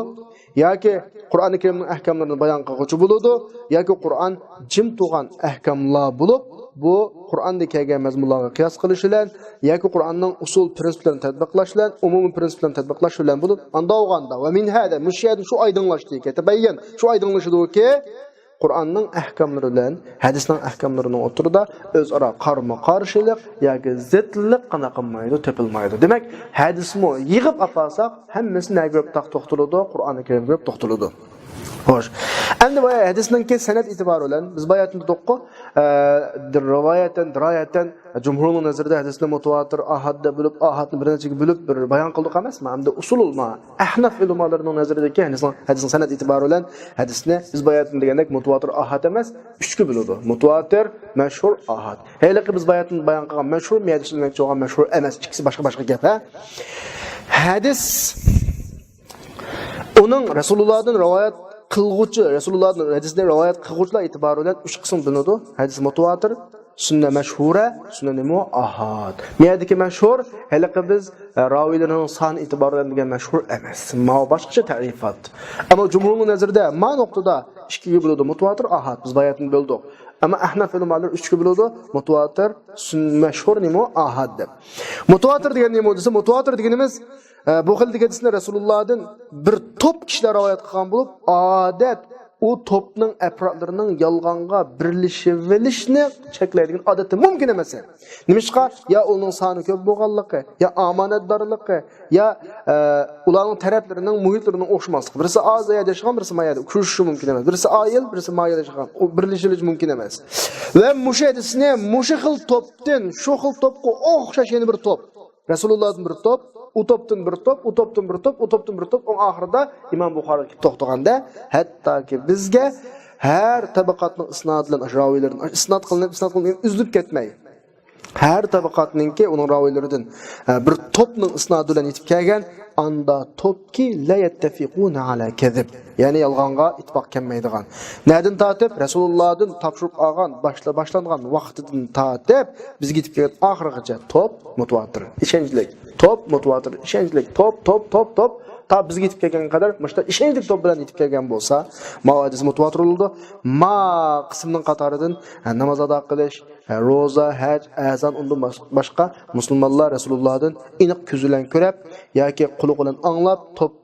[SPEAKER 1] yoki Qur'oni Karimning ahkomlarini bayon qiluvchi bo'ladi, yoki Qur'on jim turgan ahkomlar bo'lib, bu Qur'onda kelgan mazmunlarga qiyos qilish bilan yoki Qur'onning usul prinsiplarini tatbiqlash bilan, umumiy prinsiplarini tatbiqlash bilan bo'lib, anda olganda va min hada mushahid shu oydinlashdi, tabayyan shu oydinlashidiki Qur'onning ahkomlari bilan hadisning ahkomlarining o'tirida o'zaro qarama-qarshilik yoki zidlik qana qilmaydi, tepilmaydi. Demak, hadisni yig'ib olsak, hammasi nega to'xtaladi, Qur'oni Karimga to'xtaladi. Xo'sh. Endi bu hadisning sanad e'tibori bilan biz bayatni to'qqi rivoyatan jumhurning nazarida hadisni mutawatir ahadda bo'lib, ahadni bir nechaga bo'lib bir bayon qildik emasmi? Hamda usul ulama, ahnaf ulamolarining nazaridagi hadisning sanad e'tibori bilan hadisni biz bayatni degandek mutawatir ahad emas, 3 ga bo'ladi. Mutawatir, mashhur, ahad. Haliqi biz bayatni bayon qilgan mashhur, miyadishilgan cho'g'an mashhur emas, ikkisi boshqa gap, ha. Hadis uning Rasulullohdan rivoyat qilguvchi, Rasulullohning hadisini rivoyat qilguvchilar e'tibori bilan 3 qism bo'linadi. Hadis mutawatir, sunna mashhura, sunna ahad. Miyadagi mashhur, haliqi biz raviylarning son e'tiboridan degan mashhur emas. Ma boshqacha ta'rifat. Ammo jumhurning nazarida ma nuqtada 2 ga bo'ladi, mutawatir, ahad. Biz bayatni bo'ldik. Ammo ahnaf ulamolari 3 ga bo'ladi, mutawatir, sunna mashhur, ahad deb. Mutawatir degan nima desa, mutawatir deganimiz bu xildagi hadisni Rasulullohdan bir top kishilar rivoyat qilgan bo'lib, odat u topning afrodlarining yolg'onga birlashishni cheklaydigan odati mumkin emas. Nimishqa ya uning soni ko'p bo'lganligi, ya omonatdorligi, ya ularning taraflarining muhitlarining o'xshamasligi. Birisi Oziyada yashagan, birisi Mayada kurishishi mumkin emas. Birisi Oyil, birisi Mayada yashagan. U birlashishi mumkin emas. Va mushahidisni mushu xil topdan shu xil topga o'xshash yana bir top. Rasulullohdan bir top, u topdan bir top, u topdan bir top, u topdan bir top. O oxirida Imom Buxoriy to'xtaganda, hattoki bizga har tabaqatning isnod bilan raviylardan isnod qilinib uzilib ketmay. Har tabaqatningki uning raviylaridan bir topning isnodi bilan yetib kelgan, anda topki la yattafiquna ala kazib. Ya'ni yolg'onga ittifoq kelmaydigan. Nereden tatib? Rasulullohdan topshirib olgan, boshlangan vaqtidan tatib bizga yetib kelgan oxirigacha top mutawatir. Ishonchlik, top mutawatir, ishonchlik, top ta bizga yetib kelgan qadar mushta ishonchlik top bilan yetib kelgan bo'lsa, hadis mutawatir bo'ldi. Ma qismning qatoridan namoz ado qilish, roza, haj, azon undan boshqa musulmonlar Rasulullohdan aniq ko'zilan ko'rib yoki quloq bilan anglab,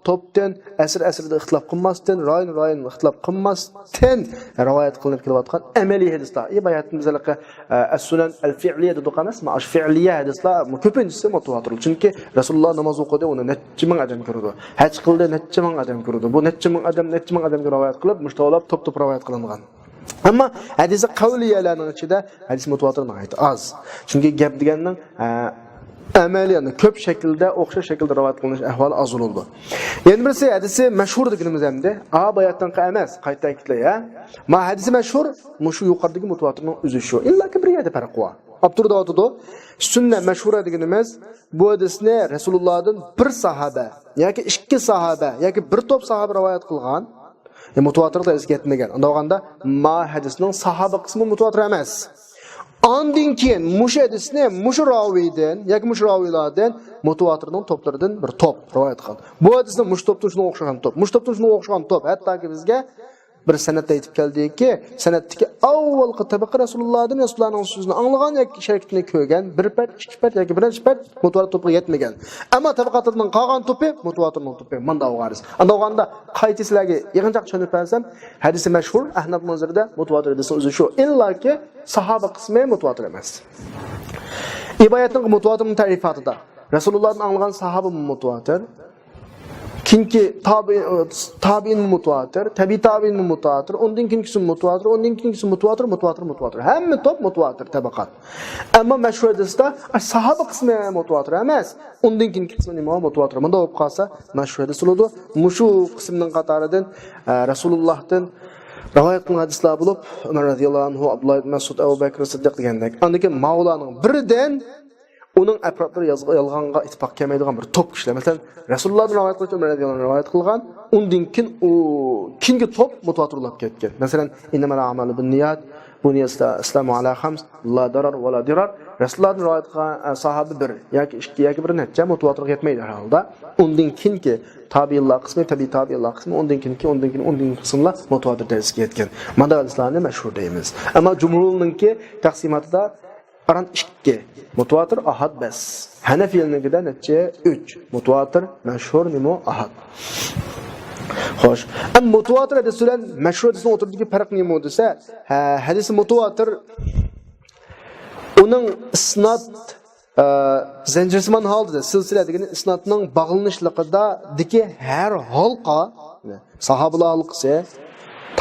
[SPEAKER 1] topdan asr-asrda ixtilof qilmasdan, rayon ixtilof qilmasdan rivoyat qilinib kelayotgan amaliy hadislar. Bayatni bizlarga as-sunan al-fi'liya deb emasmi? Ash-fi'liya hadislar ko'pinchisi mutawatir. Chunki Rasululloh namoz o'qidi, uni necha ming odam ko'rdi. Haj qildi, necha ming odam ko'rdi. Bu necha ming odamga rivoyat qilib, mushtaqlab top rivoyat qilingan. Ammo hadisi qavliyalarning ichida hadis mutawatir nihoyat az. Chunki gap deganning amaliyan ko'p shaklda, o'xshash shaklda rivoyat qilinish ahvoli az bo'ldi. Yana birisi hadisi mashhur deganimiz hamda, bayatdan emas, qayta ta'kidlay, ma hadisi mashhur, mushu yuqoridagi mutawatirning o'zi shu. Illaki bir yerda farq bor. Abturda o'tdi. Sunna mashhura deganimiz bu hadisni Rasulullohdan bir sahaba yoki ikki sahaba yoki bir to'p sahaba rivoyat qilgan, mutawatirda eslatmagan. Unda olganda ma hadisning sahaba qismi mutawatir emas. Ondan keyin mush hadisni mush raviydan yoki mush raviylardan mutawatirning to'plaridan bir to'p rivoyat qildi. Bu hadisni mush to'pdan shunga o'xshagan to'p. Mush to'pdan shunga o'xshagan to'p. Hattoki bizga bir sanatda aytib keldiki, sanatdagi avvalgi tabaqa Rasulullohdan Rasulullohning so'zini anglagan yoki sharikni ko'rgan, bir pat, ikki pat yoki birinchi pat mutawatir to'piga yetmagan. Ammo tabaqatning qolgan to'pi mutawatirning to'pi. Manda o'g'ariz. Anda o'g'anda qaytisizlarga yig'inchoq tushunib bersam, hadisi mashhur Ahnaf nazarida mutawatir hadisning o'zi shu. Illaki sahaba qismi mutawatir emas. Iboyatning mutawatirning ta'rifatida Rasulullohdan anglagan sahaba mutawatir, kinki tabi'in mutawatir, tabi'in mutawatir, ondan kinkisi mutawatir, ondan kinkisi mutawatir. Hamma top mutawatir tabaqat. Ammo mashhur hadisda sahaba qismi mutawatir emas, ondan kinki qismi nima mutawatir. Bunda bo'lib qolsa mashhur hadis bo'ladi. Mushu qismning qatoridan Rasulullohdan rivoyat qilgan hadislar bo'lib, Umar radhiyallohu anhu, Abdullah ibn Mas'ud, Abu Bakr Siddiq degandek. Andaki Mavlaning biridan uning atrofiga yolg'onga ittifoq kelmaydigan bir to'p kishilar. Masalan, Rasulullohdan rivoyat qilgan, Umar radhiyallohu anhu rivoyat qilgan, undan keyin kingi to'p mutawatirlab ketgan. Masalan, innamal a'malu binniyat, buniyasda islamu ala khams, la darar va la dirar. Rasulullohdan rivoyat qilgan sahoba bir yoki ikki yoki bir necha mutawatirga yetmaydi har holda. Undan keyingi tabi'illar qismi, tabi'illar qismi, ondan keyingi qismlar mutawatir darajasiga yetgan. Mana hadislarni mashhur deymiz. Ammo jumhurninki taqsimotida aran 2 mutawatir ahad bas. Hanafiylarnikida necha 3 mutawatir mashhur nima ahad. Xo'sh, am mutawatir hadis bilan mashhur hadisning o'rtasidagi farq nima desa, hadis mutawatir uning isnad zanjirsimon holatida silsila degan isnadning bog'lanishligidagi har halqa sahobalar halqasi,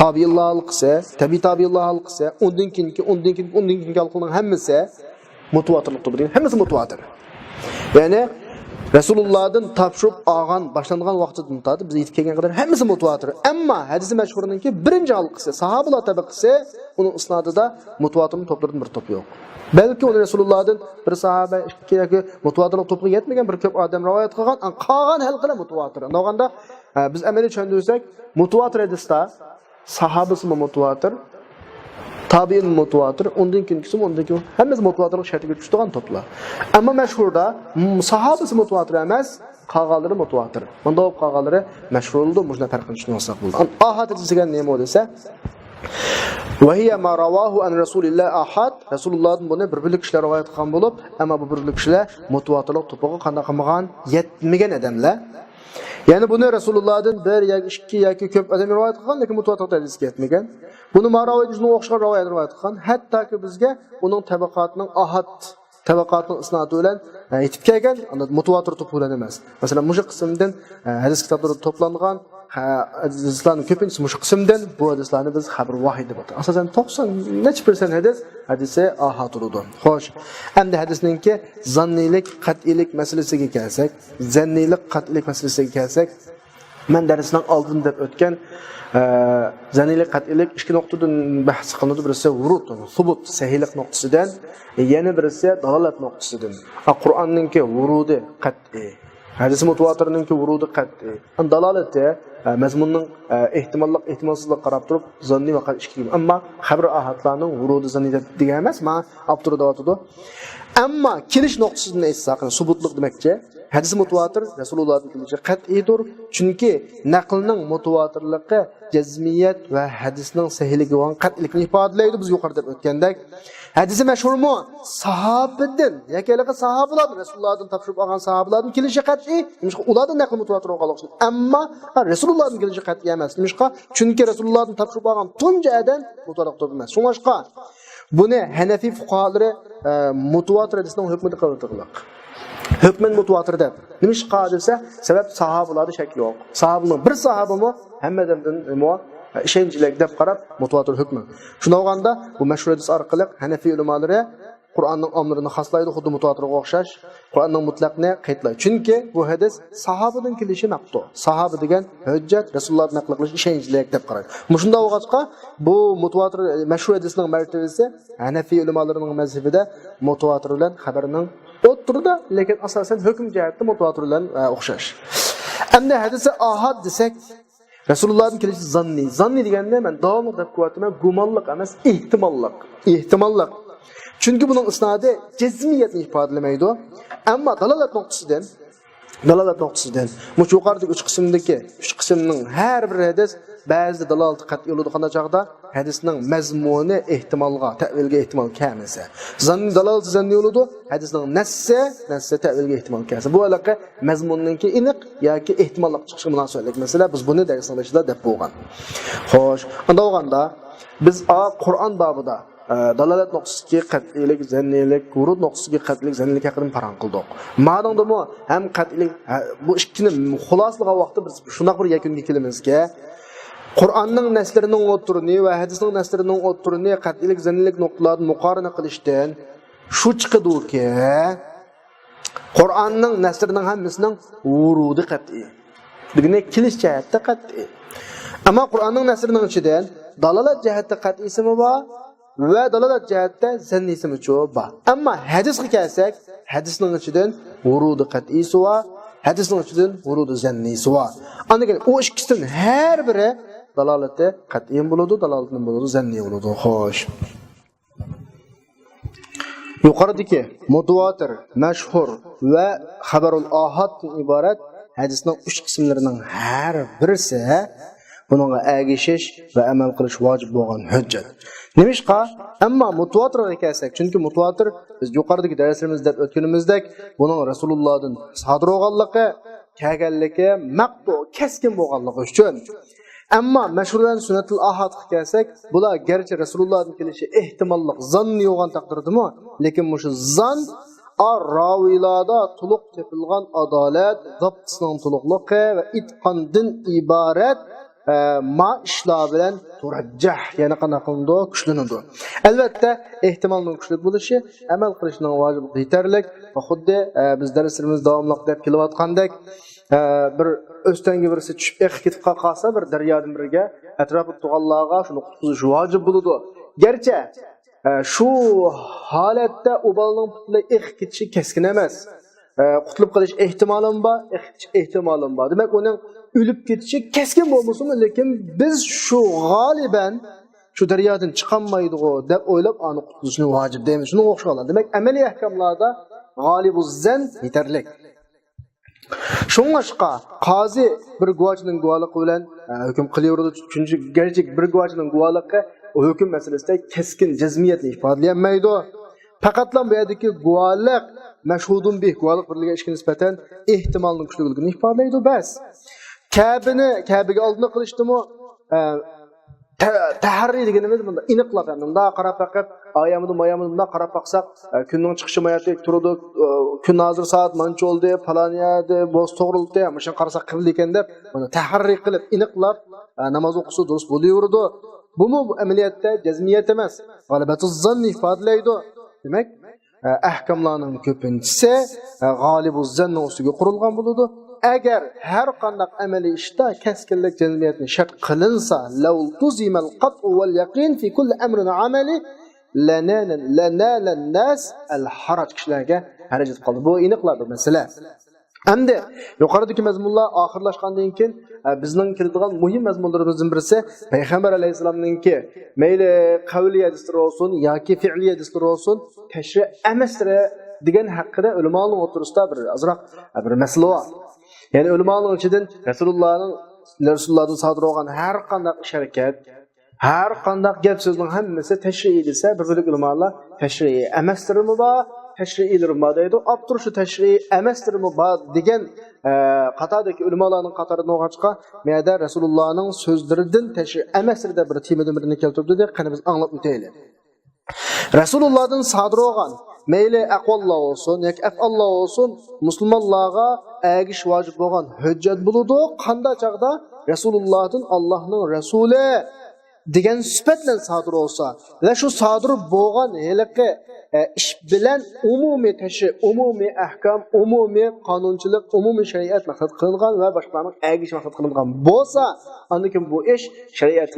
[SPEAKER 1] tabi'inlar halqasi, tabi'inlar halqasi, undan keyingi halqaning hammasi mutawatirlik to'p degan, hammasi mutawatir. Ya'ni Rasulullohdan topshirib olgan, boshlangan vaqtidan tortib biz yetib kelgan qadar hammasi mutawatir. Ammo hadisi mashhurninki birinchi halqasi, sahobalar tabaqasi, uning isnodida mutawatirning to'plaridan bir to'p yo'q. Balki uni Rasulullohdan bir sahoba, ikki yoki mutawatirlik to'piga yetmagan bir ko'p odam rivoyat qilgan, qolgan halqalar mutawatir. Ndog'anda biz amaliy tushundirsak, mutawatir hadisda sahabasi mutawatir, tabi'in mutawatir, undan keyingisi hammasi mutawatirlik shartiga tushadigan to'plar. Ammo mashhurda sahabasi mutawatir emas, qolganlari mutawatir. Bunda bo'lib qolganlari mashhur bo'ldi, buni farqini tushunsak bo'ldi. Ahad degan nima desa, va hiya ma rawahu an Rasulillah ahad. Rasulullohdan buni bir kishilar rivoyat qilgan bo'lib, ammo bu bir kishilar mutawatirlik to'piga qanday qilmagan, yetmagan odamlar. Yani bunu Rasulullohdan bir yoki ikki yoki ko'p odam rivoyat qilgan, lekin mutawatir darajasiga yetmagan. Buni Maraviyning o'xshagan rivoyat qilgan, hattoki bizga uning tabaqatining ahad tabaqatining isnodi bilan yetib kelgan, unda mutawatir to'p bilan emas. Masalan, mush qismdan hadis kitoblarida to'plangan hadislarning ko'pinchisi mush qismdan bu hadislarni biz xabar vahid deb ataymiz. Asosan 90% hadisi ahad turadi. Xo'sh, endi hadisninki zannilik, qat'iylik masalasiga kelsak, men darsdan oldin deb o'tgan zannilik, qat'iylik ikki nuqtadan bahs qilinadi. Birisi vurud, subut, sahihlik nuqtasidan, yana birisi dalolat nuqtasidan. Qur'onninki vurudi qat'iy, hadis mutawatirninki vurudi qat'iy. Dalalati mazmunning ehtimolsizlik qarab turib zanni va qat'iy. Ammo xabar ahadlarning vurudi zanni degan emas, men abturda o'tadi. Ammo kelish nuqtasidan aytsak, subutlik demakchi, hadis mutawatir Rasulullohdan kelgan qat'iydir. Chunki naqlning mutawatirligi jazmiyat va hadisning sahihligi va qat'iylikni ifodalaydi. Biz yuqorida o'tgandek, hadisi mashhurmi? Sahobadan, yakalaga sahobalardan, Rasulullohdan topshirib olgan sahobalardan kelishi qat'iy. Nimishqa ulardan naql mutawatir bo'lgan. Ammo Rasulullohdan kelishi qat'iy emas. Nimishqa? Chunki Rasulullohdan topshirib olgan tunja adam mutawatir emas. Shunga buni Hanafi fuqaholari mutawatir hadisning hukmini qabul qilgan. Hükmen mutawatir deb. Nimishqa desa, sabab sahobalarda shak yo'q. Sahobaning bir sahabimi hammadan ishonchlik deb qarab mutawatir hukmi. Shuna olganda bu mashhur hadis orqali Hanafi ulamolari Qur'onning amrini xoslaydi, xuddi mutawatirga o'xshash. Qur'onning mutlaqni qaytlaydi. Chunki bu hadis sahobadan kelishi maqtu. Sahoba degan hujjat, Rasululloh naql qilish ishonchlilik deb qaraydi. Shunda o'g'achqa bu mutawatir mashhur hadisning martabasi Hanafiy ulamolarining mazhabida mutawatir bilan xabarning o'ttirida, lekin asosan hukm jihatda mutawatir bilan o'xshash. Endi hadisi ahad desak, Rasulullah'ın kelishi zanni. Zanni deganda men davomli deb qo'yapman, gumonliq emas, ehtimolliq. Ehtimolliq. Chunki buning isnodi jazmiyatni ifodalamaydi. Ammo dalolat nuqtasidan bu yuqoridagi 3 qismdagi 3 qismning har bir hadis ba'zi dalolat qat'iy bo'ladi qanday chaqda hadisning mazmuni ehtimolga, ta'vilga ehtimol kelmasa. Zanni dalolat zanni bo'ladi, hadisning nassi ta'vilga ehtimol kelsa. Bu aloqa mazmunninki aniq yoki ehtimolliq chiqishi munosabatlik masala. Biz buni darsning boshida deb bo'lgan. Xo'sh, unda o'ganda biz Qur'on babida dalolat nuqtasiga qat'iylik, zannilik, vurud nuqtasiga qat'iylik, zannilik haqida paran qildik. Ma'nodami ham qat'iylik bu ikkini xuloslagan vaqtda biz shunday bir yakunga kelamizki, Qur'onning naslarining o'tirini va hadisning naslarining o'tirini qat'iylik, zannilik nuqtalarini muqorana qilishdan shu chiqadiki, Qur'onning naslarining hammasining vurudi qat'iy. Degani kelish jihatda qat'iy. Ammo Qur'onning naslarining ichidan dalolat jihatda qat'iysimi bor ve dalalat cihette zannisimi çoğba. Ama hadisga kelsak, hadisning ichidan vurudu qat'isi va hadisning ichidan vurudu zannisi va. Andan o ikkisining har biri dalalati qat'iy bo'ladi, dalalati bo'ladi, zanni bo'ladi. Xo'sh. Yuqoridagi mutawatir, mashhur va xabarul ahad iborat hadisning 3 qismlarining har birisi bununla ergishish ve amal qilish vacib bo'lgan hujjat. Nimishqa? Ammo mutawatirga kelsak, chunki mutawatir biz yuqoridagi darslarimizda o'tganimizdek, buning Rasulullohdan sodir bo'lganligi, kelganligi, maqtu, keskin bo'lganligi uchun. Ammo mashhurlan sunnatul ahadga kelsak, bular garchi Rasulullohdan kelishi ehtimolliq zanni bo'lgan taqdirdimi, lekin shu zan ravilarda to'liq tepilgan adolat, zabtning to'liqligi va itqondan iborat ma ishlar bilan turajjah, ya'ni qanday qilindi, kuchlanadi. Albatta, ehtimolning kuchli bo'lishi amal qilishning vojibligi yetarlik va xuddi biz darslarimizda davomli deb kelayotgandek, bir o'stanga birisi tushib ketib qolsa, bir daryodan biriga atrofida turganlarga shuni qutqizish vojib bo'ladi. Garchi shu holatda u bolaning butunlay ketishi keskin emas. Qutulib qolish ehtimalim bor, ehtimalim bor. Demak, uning ölüp ketishi keskin bo'lmasin, lekin biz shu g'oliban shu daryodan chiqolmaydi-ku deb o'ylab uni qutqizishni vojib deymiz. Shuni o'xshagan. Demak, amaliy ahkamlarda g'olibuz zan yetarli. Shuningcha qozi bir guvohchining guvohligi bilan hukm qilaveradi. Chunki garchi bir guvohchining guvohligi o hukm masalasida keskin jazmiyatni ifodalayolmaydi. Faqatlam bu yerdagi guvohlik mashhudun bih guvohlik birligiga ishga nisbatan ehtimolning kuchliligini ifodalaydi bas. Kabe'ga oldini qilishdimi? Tahrir deganimiz bunda aniqlab, bunda qarab faqat oyamida qarab baqsaq, kunning chiqishi mayatlik turdi, kun hozir soat mancha oldi, falaniyada bo'z to'g'rildi, mana qarasak qildi ekan deb, buni tahrir qilib, aniqlab namoz o'qisa durust bo'laverdi. Bu amaliyotda jazmiyat emas, g'alabatuz zanni ifodalaydi. Demak, ahkamlarning ko'pinchisi g'olibuz zanni ustiga qurilgan bo'ladi. Agar har qanday amaliy ishda keskinlik jazmiyatni shart qilinsa, law tuzimal qat'u wal yaqin fi kulli amrin amali lanana nas al haraj kishilarga harajat qildi. Bu aniqlar bu masala. Endi yuqoridagi mazmunlar oxirlashgandan keyin bizning kiradigan muhim mazmunlarimizdan birisi payg'ambar alayhisolamninki mayli qavliy hadislar bo'lsin yoki fi'liy hadislar bo'lsin, tashri emasdir degan haqida ulamoning o'tirisida bir azroq bir masala bor. Yani ulamoning ichidan Rasulullohdan sodir bo'lgan har qanday ish harakat, har qanday gap so'zning hammasi tashri'iy desa, bir ulamolar tashri'iy emasdirmi bor, tashri'iydirmi deydi. Abtur shu tashri'iy emasdirmi bor degan qatardagi ulamolarning qatoridan o'g'achqa, menda Rasulullohning so'zlaridan tashri'iy emasdir deb bir temadan birini keltirdi deb qani biz anglab o'taylik. Rasulullohdan sodir bo'lgan meyli aqvallar olsun, yoki afallar olsun, musulmonlarga ergish vojib bo'lgan hujjat bo'ladi. Qanday chaqda Rasulullohdan Allohning rasuli degan sifat bilan sodir bo'lsa va shu sodir bo'lgan heliqi
[SPEAKER 2] ish bilan umumiy tashi, umumiy ahkam, umumiy qonunchilik, umumiy shariat maqsad qilingan va boshqalarning agish maqsad qilingan bo'lsa, andan bu ish shariat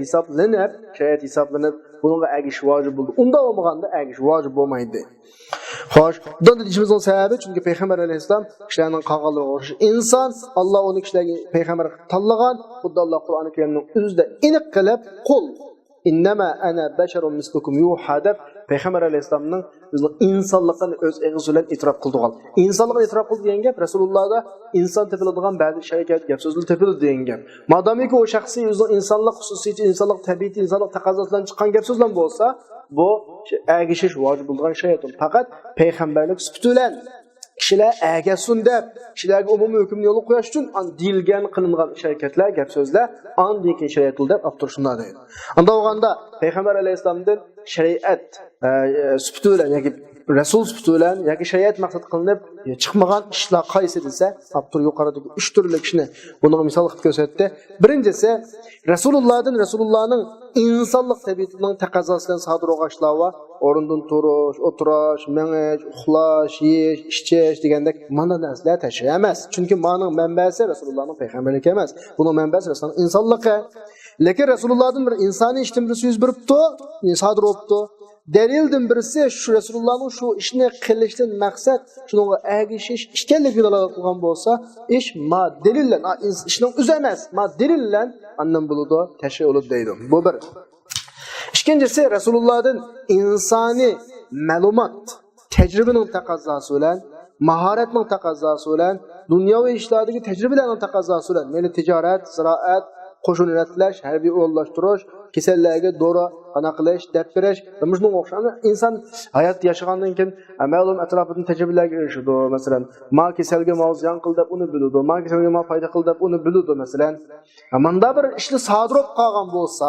[SPEAKER 2] hisoblanib, bunga agish vojib bo'ldi. Unda bo'lmaganda agish vojib bo'lmaydi. Xo'sh, bunday deyishimizning sababi chunki payg'ambar alayhisalom kishilarning qolganligi o'sha inson, Alloh uni kishilarga payg'ambar tanlagan, xuddi Alloh Qur'oni Karimning o'zida aniq qilib, qul innama ana basharun mislukum yuha deb payg'ambar alayhisalomning o'zining insonligini o'z og'zi bilan e'tirof qildigan. Insonlikni e'tirof qildi degan gap Rasulullohda inson topiladigan ba'zi shariat gap so'zlar topildi degan gap. Modomiki o shaxsiy o'zining insonlik xususiyati, insonlik tabiati, insonlik taqozosidan chiqqan gap so'zlar bo'lsa, bu agishish vojib bo'lgan shay ekan. Faqat payg'ambarlik sifati bilan kishilar agasun deb, kishilarga umumiy hukmni yo'l qo'yish uchun deyilgan qilingan harakatlar, gap so'zlar andikin shariat deb avtor shunday deydi. Unda o'ganda payg'ambar alayhisolamdan shariat sifati bilan yoki rasul sifati bilan yoki shariat maqsad qilinib chiqmagan ishlar qaysi desa, avtor yuqoridagi 3 turli ishni buni misol qilib ko'rsatdi. Birinchisi Rasulullohning insonlik tabiatining taqozosidan sodir bo'lgan ishlar va o'rindan turish, o'tirish, menish, uxlash, yeyish, ichish degandek mana narsalar tashri emas. Chunki ma'noning manbasi Rasulullohning payg'ambarligi emas. Buning manbasi Rasulullohning insonligi. Lekin Rasulullohdan bir insoniy ishdan birisi yuz beribdi, sodir bo'libdi. Dalildan birisi shu Rasulullohning shu ishni qilishdan maqsad shunga agishish ishkanligi dalolat qilgan bo'lsa, ish ma dalillan, ishning o'zi emas, ma dalillan andan bo'ladi, tashri bo'ladi deydi. Bu bir. İkincisi Resulullah'ın insani ma'lumot, tecrübenin taqozosi bilan, mahoratning taqozosi bilan, dunyoviy ishlardagi tajribalarning taqozosi bilan, meni tijorat, ziroat, qo'shin yaratlash, harbiy o'rlashtirish, kasallarga dori qilish, deb berish, bunga o'xshagan inson hayot yashagandan keyin ma'lum atrofidagi tajribalarga erishadi. Masalan, ma kasalga mavziyan qil deb uni biladi, ma kasalga ma foyda qil deb uni biladi masalan. Manda bir ishni sodir bo'lib qolgan bo'lsa,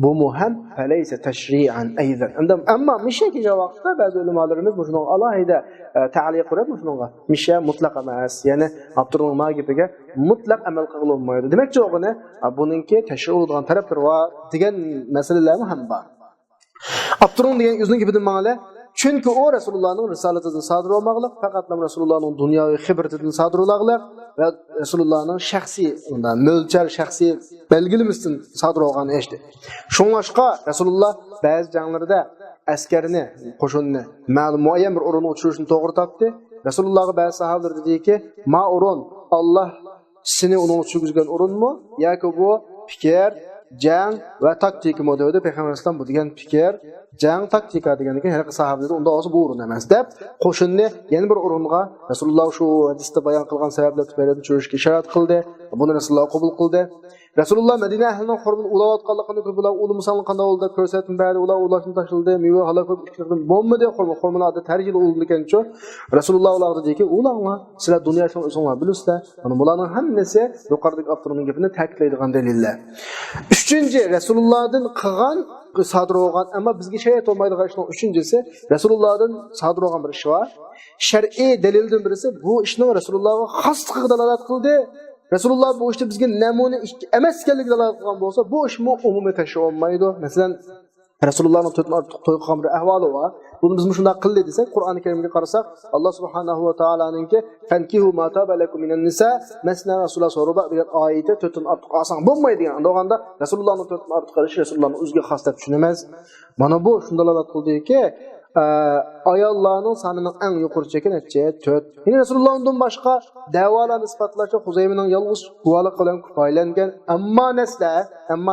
[SPEAKER 2] bu muhim falaysa tashri'an aydan. Ammo mishaki vaqtda ba'zi ulamolarimiz bu shunga alohida ta'liq qilib, bu shunga misha mutlaq emas, ya'ni Abdurrahmon magibiga mutlaq amal qilinmaydi. Demakchi o'g'ini buningki tashri' bo'lgan taraflar va degan masalalar ham bor. Abdurrahmon degan o'zining gibidan ma'lum. Chunki o Rasulullohning risolatidan sodir bo'lmoqlik, faqat Rasulullohning dunyoviy xibratidan sodir bo'lmoqlik va Rasulullohning shaxsiy undan mo'lchar shaxsiy belgilimizdan sodir bo'lgan ishdi. Shuningga Rasululloh ba'zi janglarda askarni, qo'shinni ma'lum muayyan bir o'ringa o'tkazishni to'g'ri topdi. Rasulullohga ba'zi sahobalar dediki, "Ma o'rin Alloh seni uni o'tkazgan o'rinmi yoki bu fikr, jang va taktika modeli?" Payg'ambar alayhisalom bu degan fikr, jang taktika degandan keyin har qanday sahobalar unda o'zi bu o'rin emas deb qo'shinni yana bir o'ringa Rasululloh shu hadisda bayon qilgan sabablar tufayli tushirishga ishorat qildi. Buni Rasululloh qabul qildi. Rasululloh Madina ahlining hurmatini ulayotganligini ko'rib, ular ulu musulmon qanday bo'ldi ko'rsatdim, bari ular ulashni tashladi, meva halok bo'lib chiqdim. Bo'lmadi hurmatlarda tarjil o'ldigancha Rasululloh ularga dediki, "Ularga sizlar dunyosini o'zinglar bilasizlar." Mana bularning hammasi yuqoridagi avtorning gapini ta'kidlaydigan dalillar. 3-chi Rasulullohdan qilgan sodir bo'lgan, ammo bizga shayat olmaydigan ishning 3-chisi Rasulullohdan sodir bo'lgan bir ish bor. Shar'iy dalildan birisi bu ishni Rasulullohga xosligiga dalolat qildi. Rasululloh bu ishda bizga namuna emas ekanligiga dalolat qilgan bo'lsa, bu ish umumiy tashri' olmaydi. Masalan, Rasulullohning to'y qilgan bir ahvoli bor. Buni biz shunday qildi desak, Qur'oni Karimga qarasak, Alloh subhanahu va taolaninki "Fankihu ma tabalakum minan nisa masna rasululloh so'ruba" degan oyatda to'tin ortiq olsang bo'lmaydigan. Unda Rasulullohning to'tin ortiq qilishi Rasulullohning o'ziga xos deb tushunamiz. Mana bu shunday dalolat qildiki, ayollarning sonining eng yuqori chekinichi 4. Yine Rasulullah'dan başqa da'volarni isbotlashda Huzaymaning yolg'iz guvohlik bilan kifoyalangan, ammo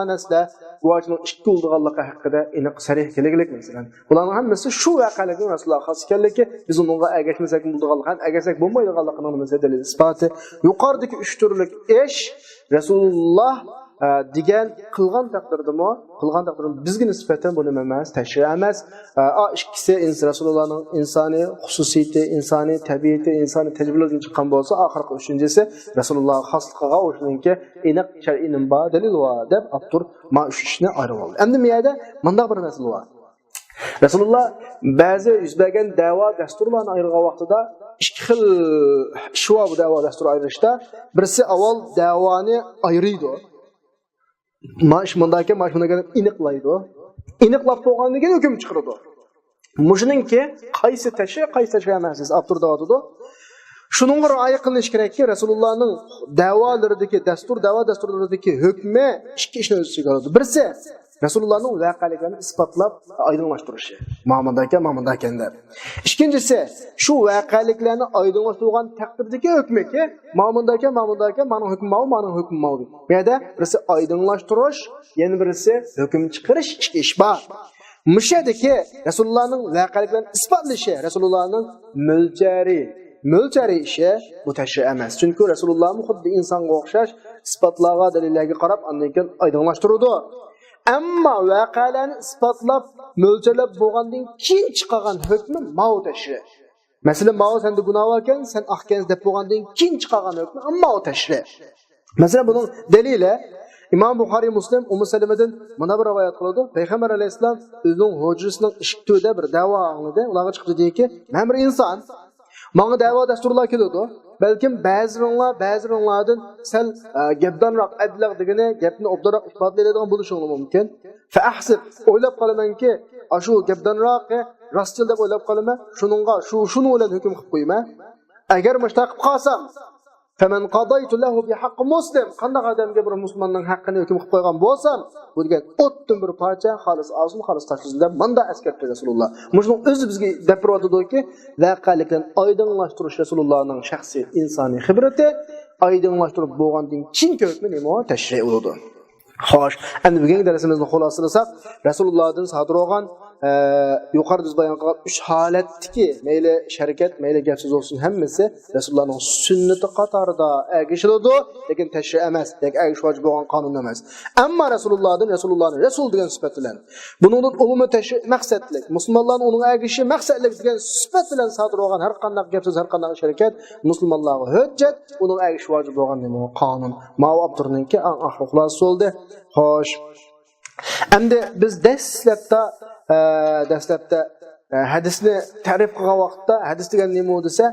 [SPEAKER 2] nasla guvohning ikki bo'lganligi haqida aniq sarih keliglik masalan. Bularning hammasi shu voqealarga Rasululloh xos ekanligi, biz unga agashmasak bo'ladigan, agasak bo'lmaydiganligini masalada isboti. Yuqoridagi 3 turli ish Rasululloh degan qilgan taqdirda bizga nisbatan buni emas, tashri' emas. Ikkisi Rasulullohning insoniy xususiyati, insoniy tabiati, insoniy tajribalardan chiqqan bo'lsa, oxirgi 3-chisi Rasululloh xosligiga o'shaningki aniq shar'iy nimba dalil va deb avtor ma 3 ishni ayirib oldi. Endi bu yerda bunday bir masala bor. Rasululloh ba'zi yuz bergan da'vo dasturlarini ayirgan vaqtida ikki xil ish va bu da'vo dasturi ayirishda birisi avval da'voni ayiradi. Mash mundaki iniqlaydi. Iniqlab bo'lgandan keyin hukm chiqaradi. Muşununki qaysi taşı emas, Abdur davatıdı. Şunun rioya qilinish kerakki, Rasulullahning da'volaridagi, da'vo dasturlaridagi hukmi ikki ishni o'z ichiga oladi. Birisi Rasulullahning voqealarni isbotlab oydinlashtirishi. Ma'munda ekan deb. Ikkinchisi shu voqealarni oydinlashtirgan taqdirdagi hukmiki, ma'munda ekan, mening hukmim ma'lum. Bu yerda birisi oydinlashtirish, yana birisi hukm chiqarish ikki ish bor. Mushadiki Rasulullahning voqealarni isbotlashi, Rasulullahning Mölçeri işe bu təşri emas. Çünki Resulullah'ın xuddi insanga o'xshash isbotlarga, dalillarga qarab, ondan keyin oydinlashtirdi. Ammo voqealarni isbotlab, mo'ljalab bo'lgandan keyin chiqargan hukmi ma'u təşri. Masalan, ma'u senda gunoh ekan, sen ahkam deb bo'lgandan keyin chiqargan hukmi ma'u təşri. Masalan, buning dalili İmam Buxoriy Muslim Salamadan mana bir rivoyat qiladi. Payg'ambar alayhissalom o'zining hujrasining eshikida bir da'vo angladi. Ularga chiqib dediki, "Men bir inson Manga da'vo dasturlar keladi. Balkim ba'zilardan sal gapdanroq adliq degani gapni obdaroq ifodalaydigan bo'lishi mumkin. Fa ahsib o'ylab qolamanki, shu gapdanroq rostchil deb o'ylab qolaman. Shuni bilan hukm qilib qo'yma. Agar mushtaq qilib qolsam, faman qadaytu lahu bi haqqi muslim, qanday odamga bir musulmonning haqqini hukm qilib qo'ygan bo'lsam, bu degan o'tdan bir parcha xolis olsin, xolis tashlaydi deb manda askartdi Rasululloh. Mushning o'zi bizga dapirotdiki, voqealikdan oydinlashtirish Rasulullohning shaxsiy insoniy xibrati, oydinlashtirib bo'lgandan keyin hukmi nima tashriy bo'ladi. Xo'sh, endi bugungi darsimizni xulosalasak, Rasulullohdan sodir bo'lgan yuqorida biz bayon qilgan 3 holatdagi mayli sharikat, mayli gap so'z bo'lsin, hammasi Rasulullohning sunnati qatorida agishiladi, lekin tashri emas, yoki agish vojib bo'lgan qonun emas. Ammo Rasulullohning rasul degan sifat bilan, buningdan umumiy tashri maqsadlik, musulmonlarning uning agishi maqsadlik degan sifat bilan sodir bo'lgan har qanday gap so'z, har qanday sharikat musulmonlarga hujjat, uning agish vojib bo'lgan nima qonun. Ma'u Abdurninki axloqlar bo'ldi. Xo'sh. Endi biz dastlabda hadisni ta'rif qilgan vaqtda hadis degan nima desa,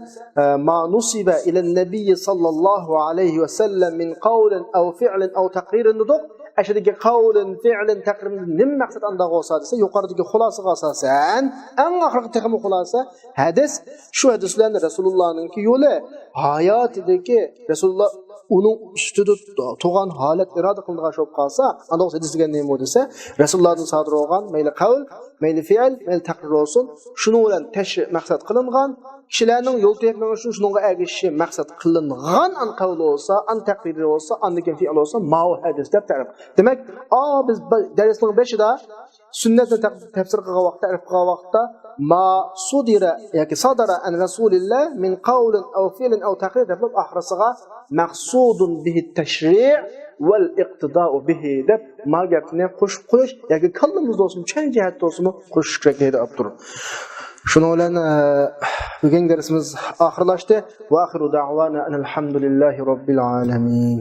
[SPEAKER 2] ma nusiba ila nabiy sallallohu alayhi va sallam min qawlin aw fi'lin aw taqririn dedik. Ashadagi qawlin, fi'lin, taqririn nima maqsad anda bo'lsa desa, yuqoridagi xulosaga asosan, eng oxirgi texmi xulosa hadis shu hadislarni Rasulullohning yo'li, hayotidagi Rasululloh uning ustida tug'an holat iroda qilgan sho'b qolsa, unda hadis degan nima desa, Rasulullohdan sodir bo'lgan mayli qawl, mayli fi'l, mayli taqrir bo'lsin, shuni bilan tashri maqsad qilingan, kishilarning yo'l tepmasi uchun shunga ergashishi maqsad qilingan an qawl bo'lsa, an taqrir bo'lsa, an degan fi'l bo'lsa, ma'u hadis deb ta'rif. Demak, biz darsning 5ida sunnatni tafsir qilgan vaqtda, ta'rif qilgan vaqtda ma sudira yoki sadara an rasulillah min qawlin aw fi'lin aw taqrir deb oxirisiga maqsudun bihi tashri' wal iqtida'u bihi deb ma gapni qo'shib qo'yish yoki kallamizda bo'lsin, chan jihatda bo'lsin qo'shish kerak deydi Abdur. Shuni bilan bugungi darsimiz oxirlashdi. Va axiru da'wana alhamdulillahi robbil alamin.